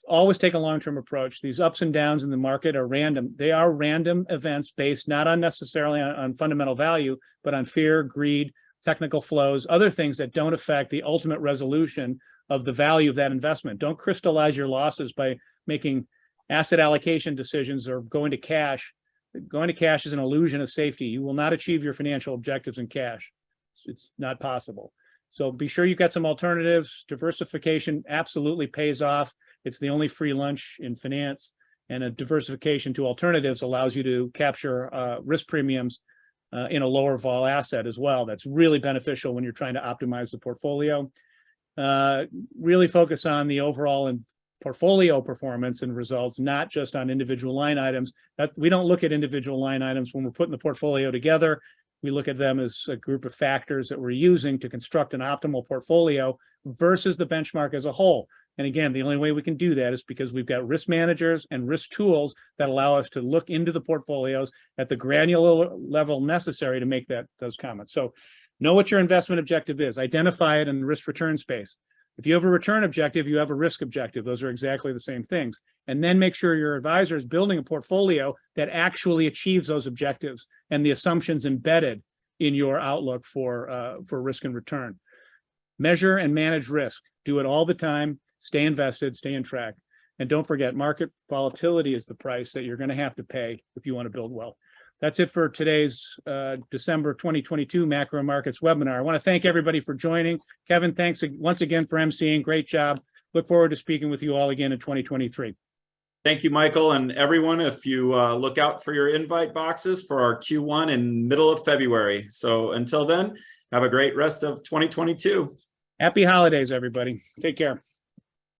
Speaker 2: Always take a long-term approach. These ups and downs in the market are random. They are random events based not on necessarily on fundamental value, but on fear, greed, technical flows, other things that don't affect the ultimate resolution of the value of that investment. Don't crystallize your losses by making asset allocation decisions or going to cash. Going to cash is an illusion of safety. You will not achieve your financial objectives in cash. It's not possible. So be sure you've got some alternatives. Diversification absolutely pays off. It's the only free lunch in finance, and a diversification to alternatives allows you to capture risk premiums in a lower vol asset as well. That's really beneficial when you're trying to optimize the portfolio. Really focus on the overall and portfolio performance and results, not just on individual line items. We don't look at individual line items when we're putting the portfolio together. We look at them as a group of factors that we're using to construct an optimal portfolio versus the benchmark as a whole. And again, the only way we can do that is because we've got risk managers and risk tools that allow us to look into the portfolios at the granular level necessary to make those comments. So know what your investment objective is, identify it in the risk return space. If you have a return objective, you have a risk objective. Those are exactly the same things. And then make sure your advisor is building a portfolio that actually achieves those objectives and the assumptions embedded in your outlook for risk and return. Measure and manage risk. Do it all the time. Stay invested, stay in track. And don't forget, market volatility is the price that you're going to have to pay if you want to build wealth. That's it for today's December 2022 Macro Markets webinar. I want to thank everybody for joining. Kevin, thanks once again for emceeing. Great job. Look forward to speaking with you all again in 2023.
Speaker 1: Thank you, Michael. And everyone, if you look out for your invite boxes for our Q1 in middle of February. So until then, have a great rest of 2022.
Speaker 2: Happy holidays, everybody. Take care.